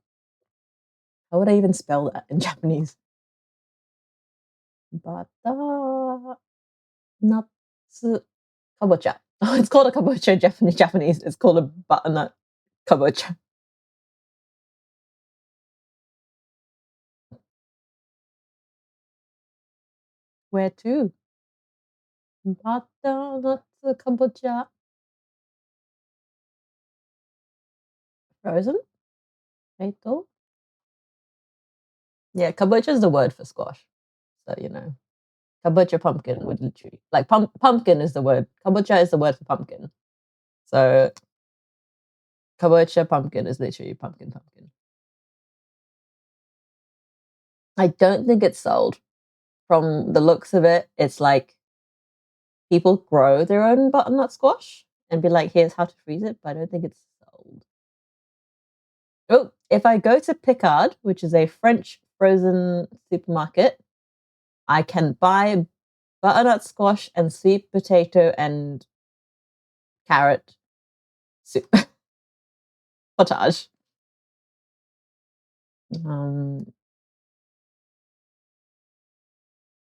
Speaker 1: How would I even spell that in Japanese? Butternut kabocha. Oh, it's called a kabocha in Japanese. It's called a butternut kabocha. Where to? Butternut kabocha. Frozen? Potato? Yeah, kabocha is the word for squash. So, you know. Kabocha pumpkin would literally like pumpkin is the word. Kabocha is the word for pumpkin. So kabocha pumpkin is literally pumpkin. I don't think it's sold. From the looks of it, it's like people grow their own butternut squash and be like, here's how to freeze it, but I don't think it's sold. Oh, if I go to Picard, which is a French frozen supermarket, I can buy butternut squash and sweet potato and carrot soup potage.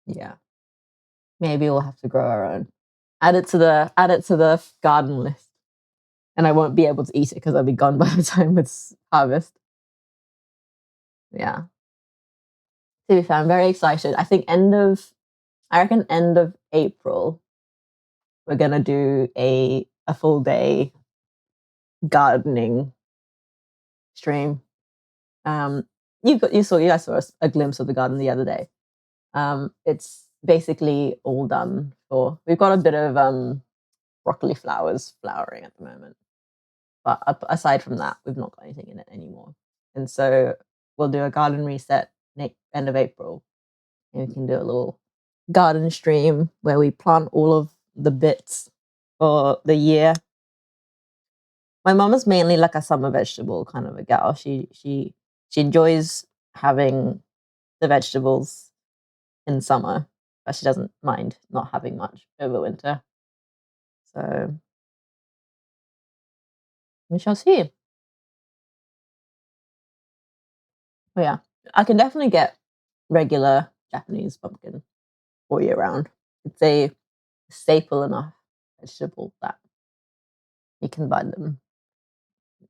Speaker 1: Yeah, maybe we'll have to grow our own. Add it to the garden list, and I won't be able to eat it because I'll be gone by the time it's harvest. Yeah. To be fair, I'm very excited. I reckon end of April, we're gonna do a full day gardening stream. You guys saw a glimpse of the garden the other day. It's basically all done for. We've got a bit of broccoli flowers flowering at the moment, but aside from that, we've not got anything in it anymore. And so we'll do a garden reset end of April, and we can do a little garden stream where we plant all of the bits for the year. My mom is mainly like a summer vegetable kind of a gal. She enjoys having the vegetables in summer, but she doesn't mind not having much over winter. So we shall see. But yeah, I can definitely get regular Japanese pumpkin all year round. It's a staple enough vegetable that you can buy them.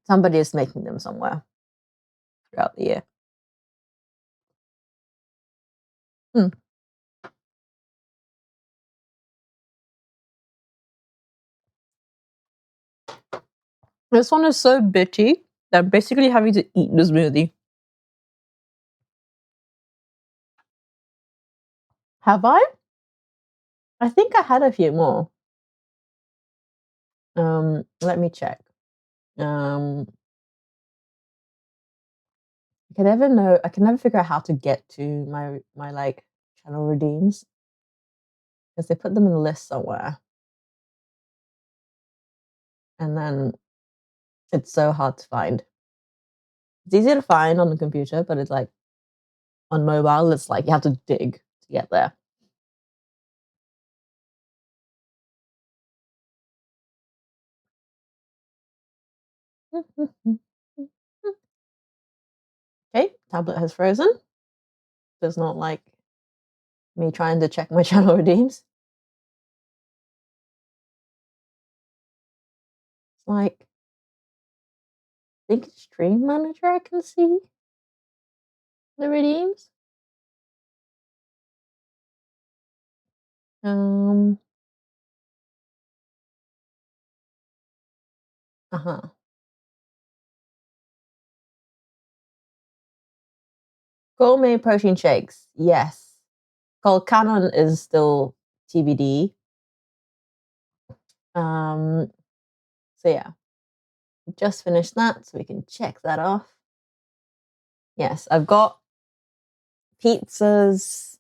Speaker 1: Somebody is making them somewhere throughout the year. Hmm. This one is so bitty that I'm basically having to eat the smoothie. Have I? I think I had a few more. Let me check. I can never figure out how to get to my like channel redeems because they put them in the list somewhere, and then it's so hard to find. It's easy to find on the computer, but it's like on mobile, it's like you have to dig to get there. Okay, tablet has frozen. Does not like me trying to check my channel redeems. like, I think Stream Manager I can see the redeems. Uh-huh. Gourmet protein shakes, yes. Called Canon is still TBD. So yeah, just finished that, so we can check that off. Yes, I've got pizzas,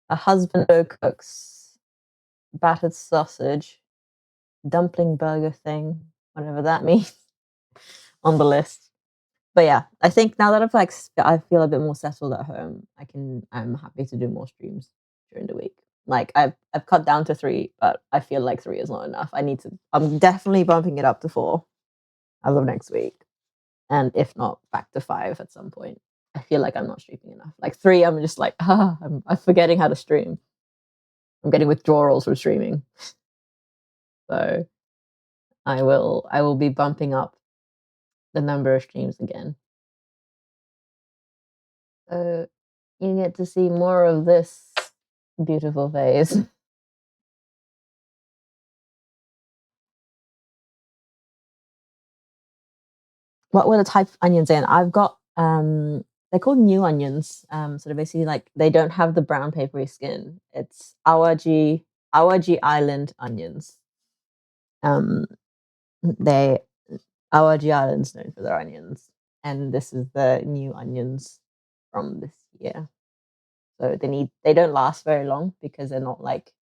Speaker 1: a husband who cooks, battered sausage, dumpling burger thing, whatever that means, on the list. But yeah, I think now that I feel a bit more settled at home, I'm happy to do more streams during the week. Like I've cut down to 3, but I feel like 3 is not enough. I'm definitely bumping it up to 4 as of next week. And if not, back to 5 at some point. I feel like I'm not streaming enough. Like 3, I'm just like, I'm forgetting how to stream. I'm getting withdrawals from streaming. So I will be bumping up the number of streams again. So you get to see more of this beautiful face. What were the type of onions in? I've got they're called new onions. So they're basically like they don't have the brown papery skin. It's Awaji Island onions. They Awaji Island's known for their onions, and this is the new onions from this year. So they don't last very long because they're not like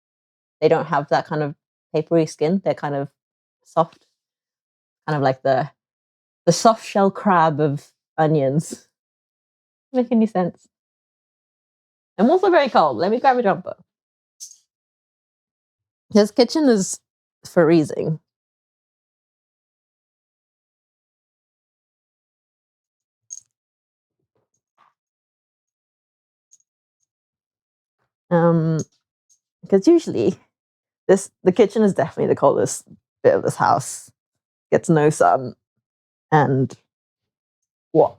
Speaker 1: they don't have that kind of papery skin. They're kind of soft, kind of like the soft shell crab of onions. Make any sense? I'm also very cold. Let me grab a jumper. His kitchen is freezing. Because usually the kitchen is definitely the coldest bit of this house. Gets no sun, and what?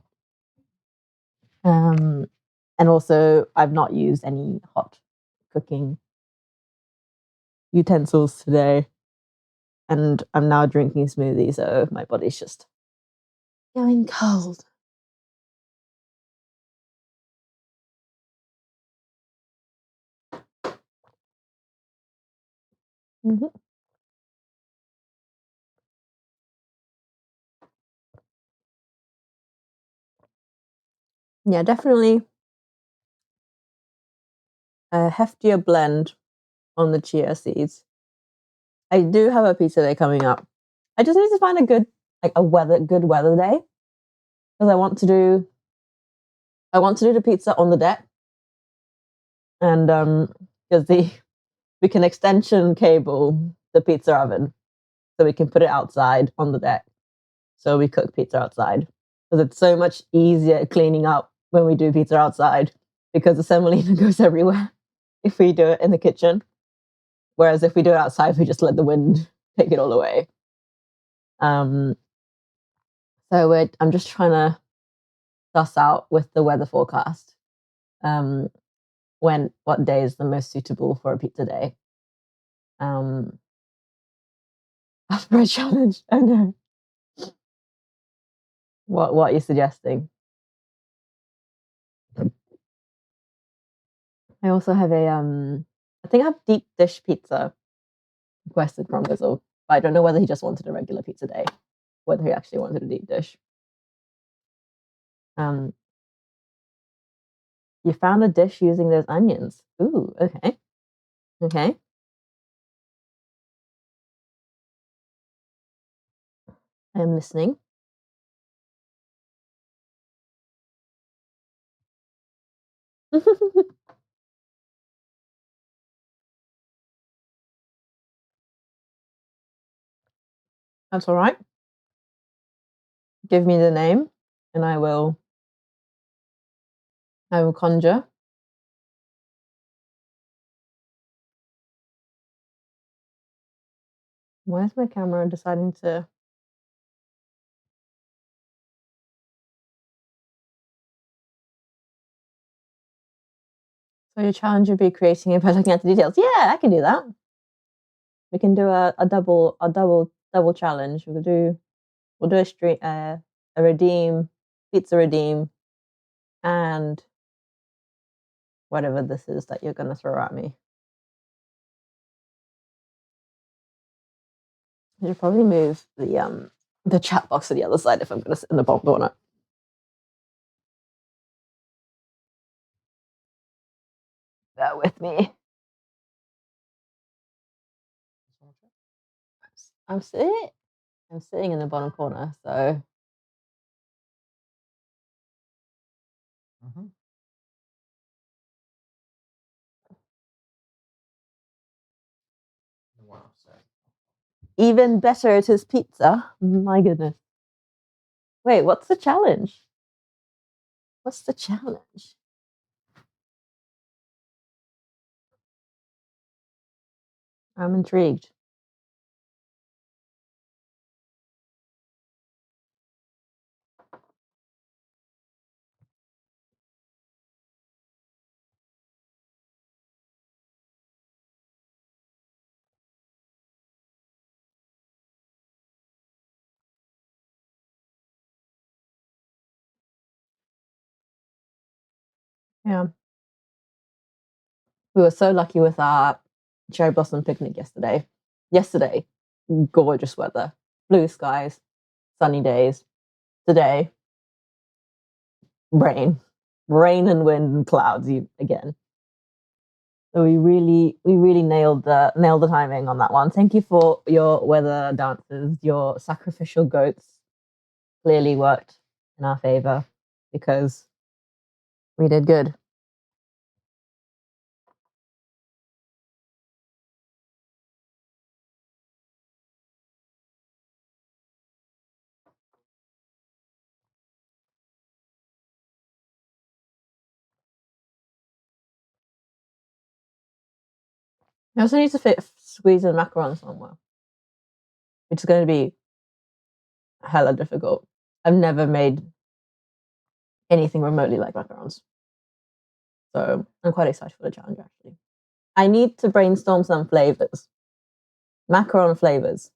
Speaker 1: And also I've not used any hot cooking utensils today, and I'm now drinking smoothie, so my body's just going cold. Mm-hmm. Yeah, definitely a heftier blend on the chia seeds. I do have a pizza day coming up. I just need to find a good good weather day because I want to do the pizza on the deck, and because we can extension cable the pizza oven so we can put it outside on the deck, so we cook pizza outside because it's so much easier cleaning up when we do pizza outside because the semolina goes everywhere if we do it in the kitchen, whereas if we do it outside we just let the wind take it all away. So I'm just trying to suss out with the weather forecast what day is the most suitable for a pizza day. After a challenge. Oh no. What are you suggesting? I also have I think I have deep dish pizza requested from Lizzle, but I don't know whether he just wanted a regular pizza day, whether he actually wanted a deep dish. You found a dish using those onions. Ooh, okay. Okay. I am listening. That's all right. Give me the name and I will conjure. Why is my camera deciding to? So your challenge would be creating it by looking at the details. Yeah, I can do that. We can do a double challenge. We'll do a redeem, pizza redeem, and whatever this is that you're gonna throw at me. I should probably move the chat box to the other side if I'm gonna sit in the bottom corner. Bear with me. I'm sitting. I'm sitting in the bottom corner, so.
Speaker 2: Mhm. Wow, sorry.
Speaker 1: Even better, it is pizza. My goodness. Wait, what's the challenge? What's the challenge? I'm intrigued. Yeah. We were so lucky with our cherry blossom picnic yesterday. Yesterday, gorgeous weather, blue skies, sunny days. Today, rain, rain and wind and clouds again. So we really nailed the timing on that one. Thank you for your weather dances. Your sacrificial goats clearly worked in our favor because we did good. I also need to squeeze in macarons somewhere, which is going to be hella difficult. I've never made anything remotely like macarons. So I'm quite excited for the challenge actually. I need to brainstorm some flavors. Macaron flavors.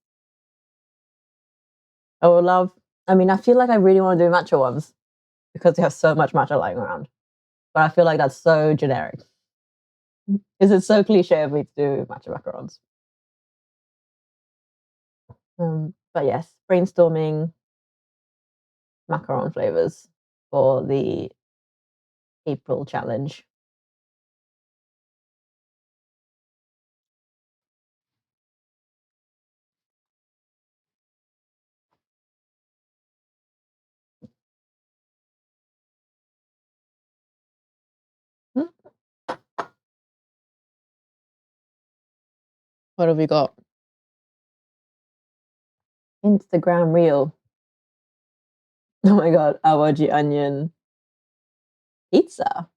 Speaker 1: I would love, I mean, I feel like I really want to do matcha ones because we have so much matcha lying around. But I feel like that's so generic. Is it so cliche of me to do matcha macarons? But yes, brainstorming macaron flavors for the April challenge. Hmm, what have we got? Instagram reel. Oh my god, awaji onion pizza.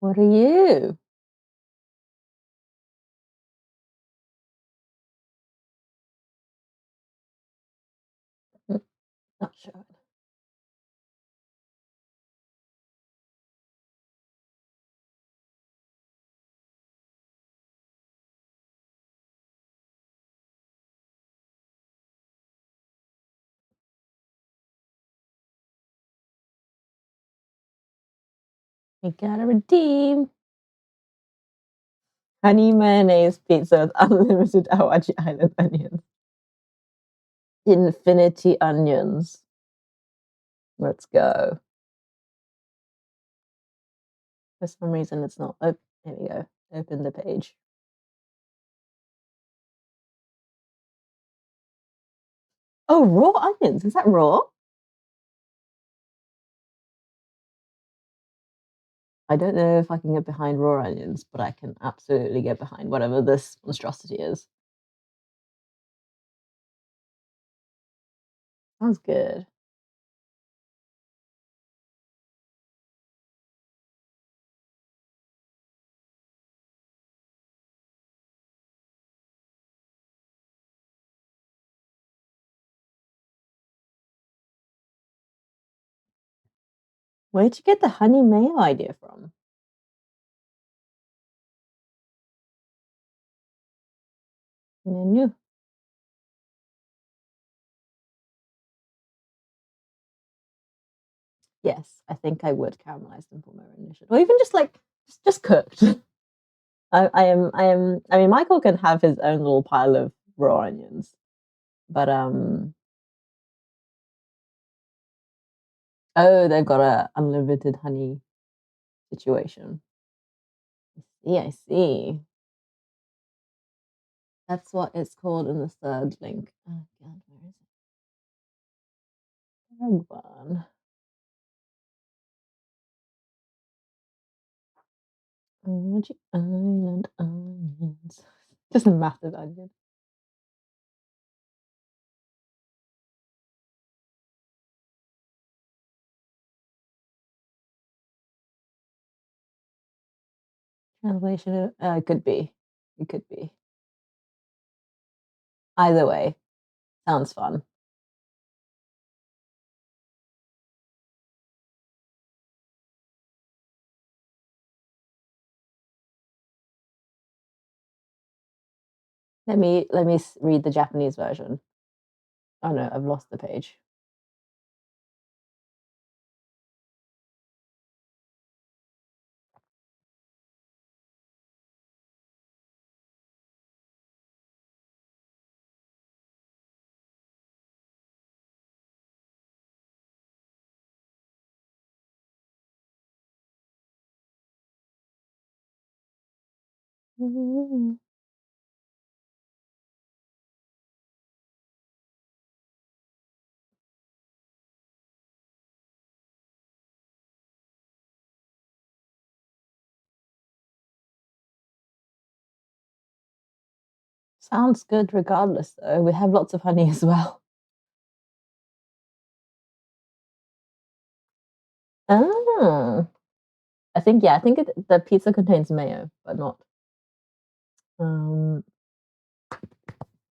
Speaker 1: What are you? Not sure. We gotta redeem. Honey mayonnaise pizza with unlimited awaji island onions. Infinity onions. Let's go. For some reason, it's not. Oh, here we go. Open the page. Oh, raw onions. Is that raw? I don't know if I can get behind raw onions, but I can absolutely get behind whatever this monstrosity is. Sounds good. Where'd you get the honey mayo idea from? Menu. Yes, I think I would caramelize them for my rendition, or even just like just cooked. I mean, Michael can have his own little pile of raw onions, but oh, they've got a unlimited honey situation. I see. That's what it's called in the third link. Oh God, where is it? Third one. Magic Island onions. Just a massive onion. Translation. It could be. It could be. Either way, sounds fun. Let me read the Japanese version. Oh no, I've lost the page. Sounds good regardless, though. We have lots of honey as well. Oh, I think yeah. I think the pizza contains mayo, but not. Um,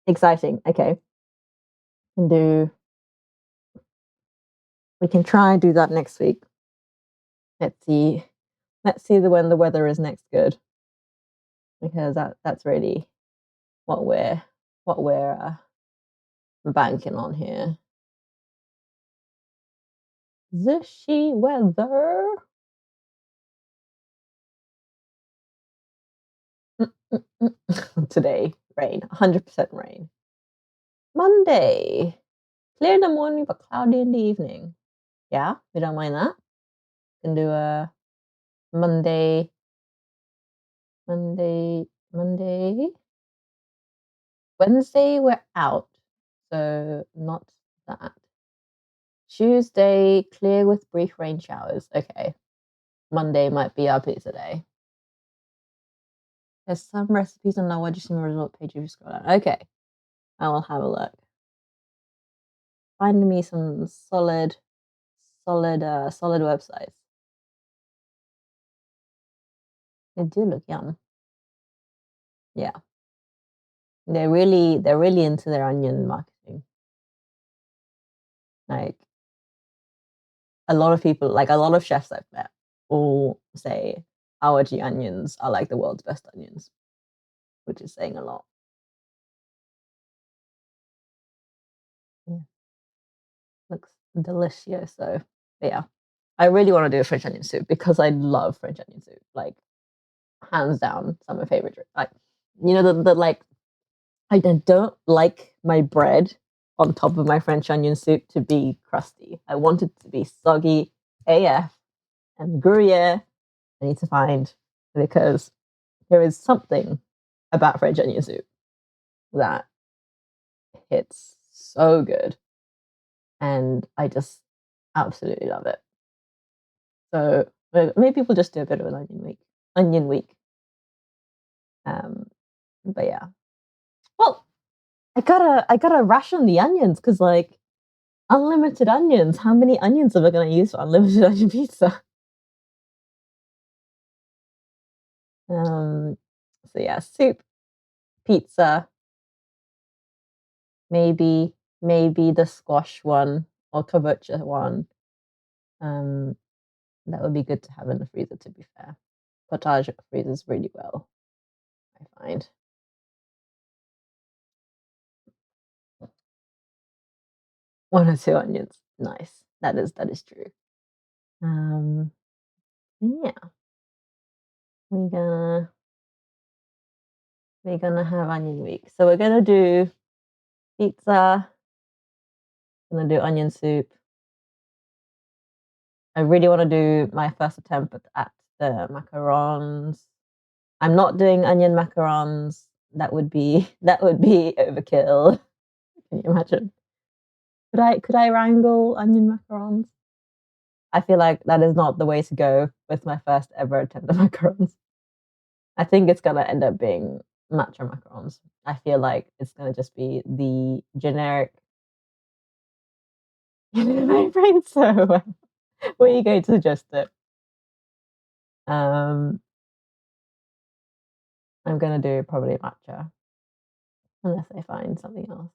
Speaker 1: exciting. Okay, can do. We can try and do that next week. Let's see. Let's see when the weather is next good, because that's really what we're banking on here. Zishy weather. Today, rain. 100% rain. Monday, clear in the morning but cloudy in the evening. Yeah, we don't mind that. Can do a Monday, Monday, Monday. Wednesday, we're out, so not that. Tuesday, clear with brief rain showers. Okay. Monday might be our pizza day. There's some recipes on our Wajishima resort page if you scroll down. Okay. I will have a look. Find me some solid websites. They do look yum. Yeah. They're really into their onion marketing. Like a lot of people, like a lot of chefs I've met, all say Awaji onions are like the world's best onions, which is saying a lot. Yeah, looks delicious. So yeah, I really want to do a French onion soup because I love French onion soup. Like hands down, some of my favorite. Like you know the like I don't like my bread on top of my French onion soup to be crusty. I want it to be soggy AF and Gruyere. I need to find because there is something about French onion soup that hits so good, and I just absolutely love it. So maybe we'll just do a bit of an onion week. Onion week. But yeah. Well, I gotta ration the onions because like unlimited onions. How many onions are we gonna use for unlimited onion pizza? Um, so yeah, soup, pizza, maybe the squash one or kabocha one. Um, That would be good to have in the freezer, to be fair. Potage freezes really well, I find. 1 or 2 onions. Nice. That is true. Yeah. We're gonna have onion week. So we're gonna do pizza, gonna do onion soup. I really want to do my first attempt at the macarons. I'm not doing onion macarons. That would be overkill. Can you imagine? Could I wrangle onion macarons? I feel like that is not the way to go with my first ever attempt at macarons. I think it's gonna end up being matcha macarons. I feel like it's gonna just be the generic. My brain so well. What are you going to suggest it? I'm gonna do probably matcha, unless I find something else.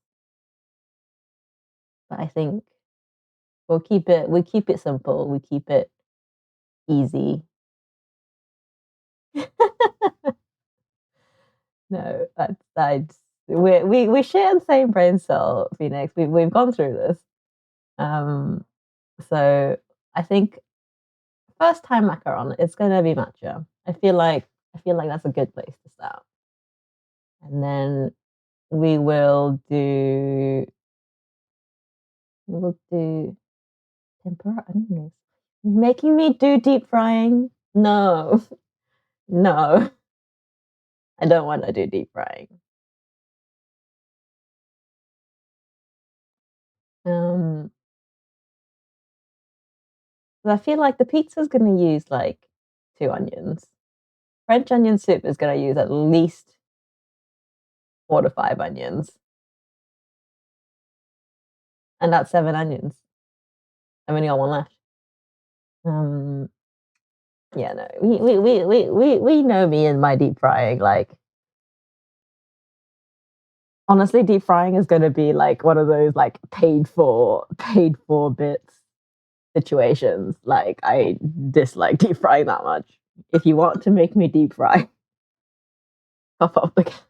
Speaker 1: But I think we keep it simple. We keep it easy. No, that's we share the same brain cell, Phoenix. We've gone through this. Um, so I think first time macaron, it's gonna be matcha. I feel like that's a good place to start. And then we will do tempura onion rings. You're making me do deep frying? No. No. I don't want to do deep frying. I feel like the pizza's gonna use like 2 onions. French onion soup is gonna use at least 4 to 5 onions. And that's 7 onions. I've only got one left. Yeah, no. We know me and my deep frying. Like honestly, deep frying is gonna be like one of those like paid for bits situations. Like I dislike deep frying that much. If you want to make me deep fry, pop off the cash.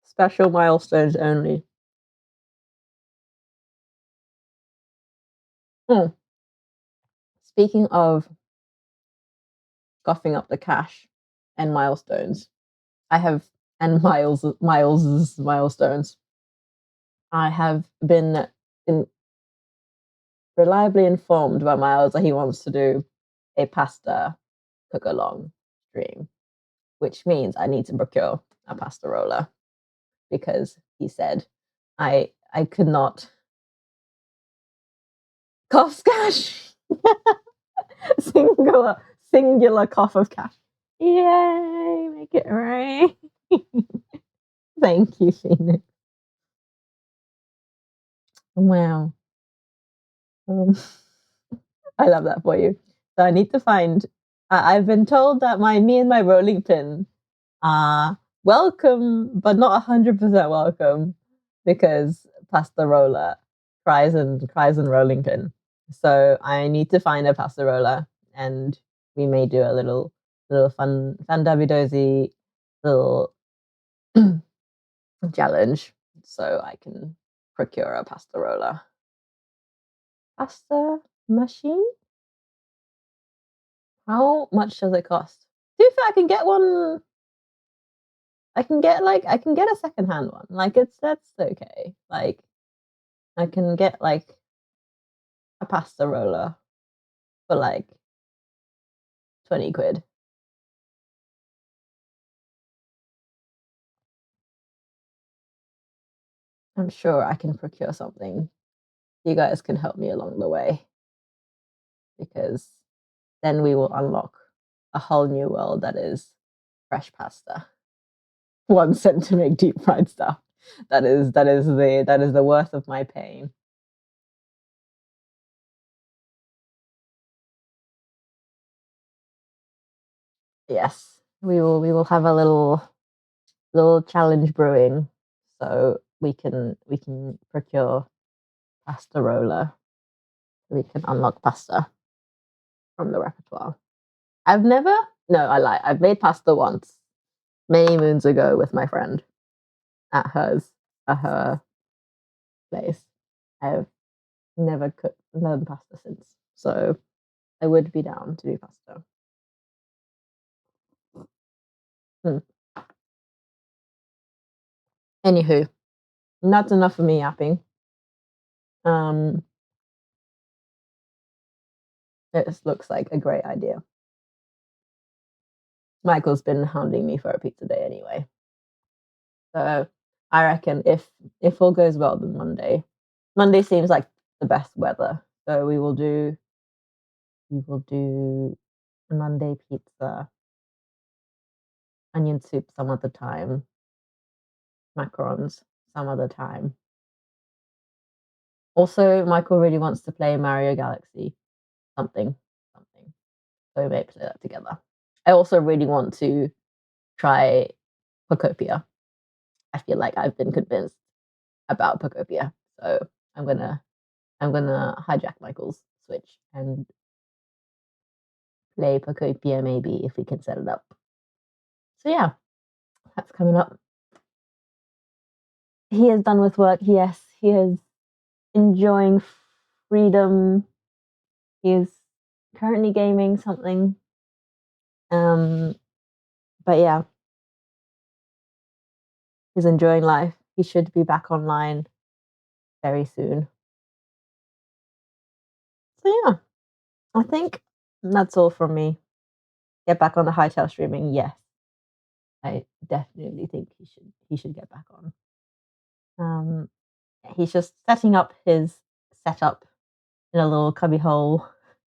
Speaker 1: Special milestones only. Mm. Speaking of scoffing up the cash and milestones, I have and Miles's milestones. I have been reliably informed by Miles that he wants to do a pasta cook along stream, which means I need to procure a pasta roller because he said I could not cough cash. singular cough of cash. Yay, make it right. Thank you, Phoenix. Wow. I love that for you. So I need to find. I've been told that me and my rolling pin are welcome, but not 100% welcome because pasta roller cries and rolling pin. So I need to find a pasta roller, and we may do a little fun dozy little challenge, so I can procure a pasta roller. Pasta machine? How much does it cost? To be fair, I can get one. I can get a secondhand one. Like that's okay. Like I can get like a pasta roller for like 20 quid. I'm sure I can procure something. You guys can help me along the way because then we will unlock a whole new world that is fresh pasta. 1 cent to make deep fried stuff. That is the worth of my pain. Yes, we will have a little challenge brewing, so we can procure pasta roller. We can unlock pasta from the repertoire. I've never, no, I lie. I've made pasta once, many moons ago, with my friend at her place. I've never learned pasta since, so I would be down to do pasta. Anywho, that's enough for me yapping. This looks like a great idea. Michael's been hounding me for a pizza day anyway. So I reckon if all goes well, then Monday. Monday seems like the best weather. So we will do Monday pizza, onion soup some other time, macarons some other time. Also, Michael really wants to play Mario Galaxy. Something. So we may play that together. I also really want to try Pocopia. I feel like I've been convinced about Pocopia. So I'm gonna hijack Michael's Switch and play Pocopia maybe if we can set it up. So yeah, that's coming up. He is done with work. Yes, he is enjoying freedom. He is currently gaming something. But yeah, he's enjoying life. He should be back online very soon. So yeah, I think that's all from me. Get back on the hightail streaming. Yes, I definitely think he should get back on. He's just setting up his setup in a little cubby hole.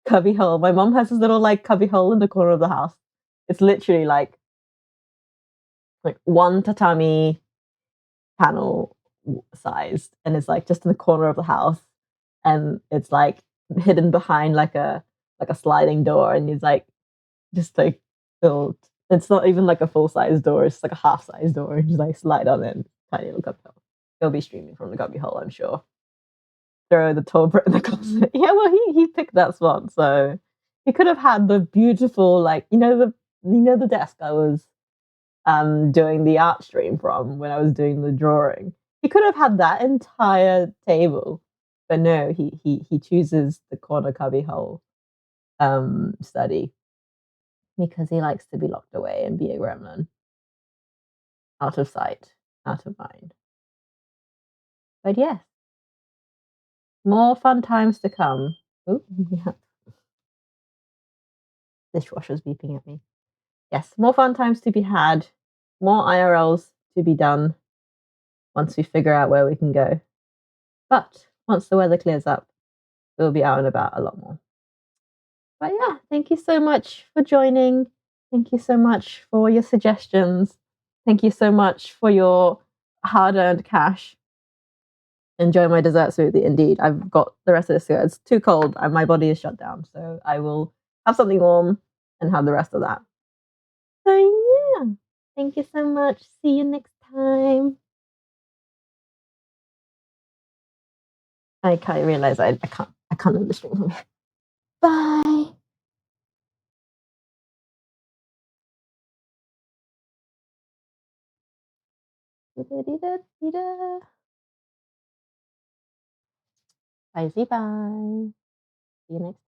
Speaker 1: Cubby hole. My mom has this little like cubby hole in the corner of the house. It's literally like one tatami panel sized, and it's like just in the corner of the house, and it's like hidden behind like a sliding door, and he's like just like built. It's not even like a full size door; it's like a half size door, and you like slide on it. Tiny little cubby hole. He'll be streaming from the cubby hole, I'm sure. Throw the tall Brit in the closet. Yeah, well, he picked that spot, so he could have had the beautiful, like the desk I was doing the art stream from when I was doing the drawing. He could have had that entire table, but no, he chooses the corner cubby hole study because he likes to be locked away and be a gremlin, out of sight, out of mind. But yes, more fun times to come. Ooh, yeah. Dishwasher's beeping at me. Yes, more fun times to be had, more IRLs to be done once we figure out where we can go. But once the weather clears up, we'll be out and about a lot more. But yeah, thank you so much for joining. Thank you so much for your suggestions. Thank you so much for your hard earned cash. Enjoy my dessert smoothie. Indeed, I've got the rest of this. It's too cold and my body is shut down. So I will have something warm and have the rest of that. So yeah, thank you so much. See you next time. I can't realize I can't end the stream. Bye. Bye. Bye. See you next.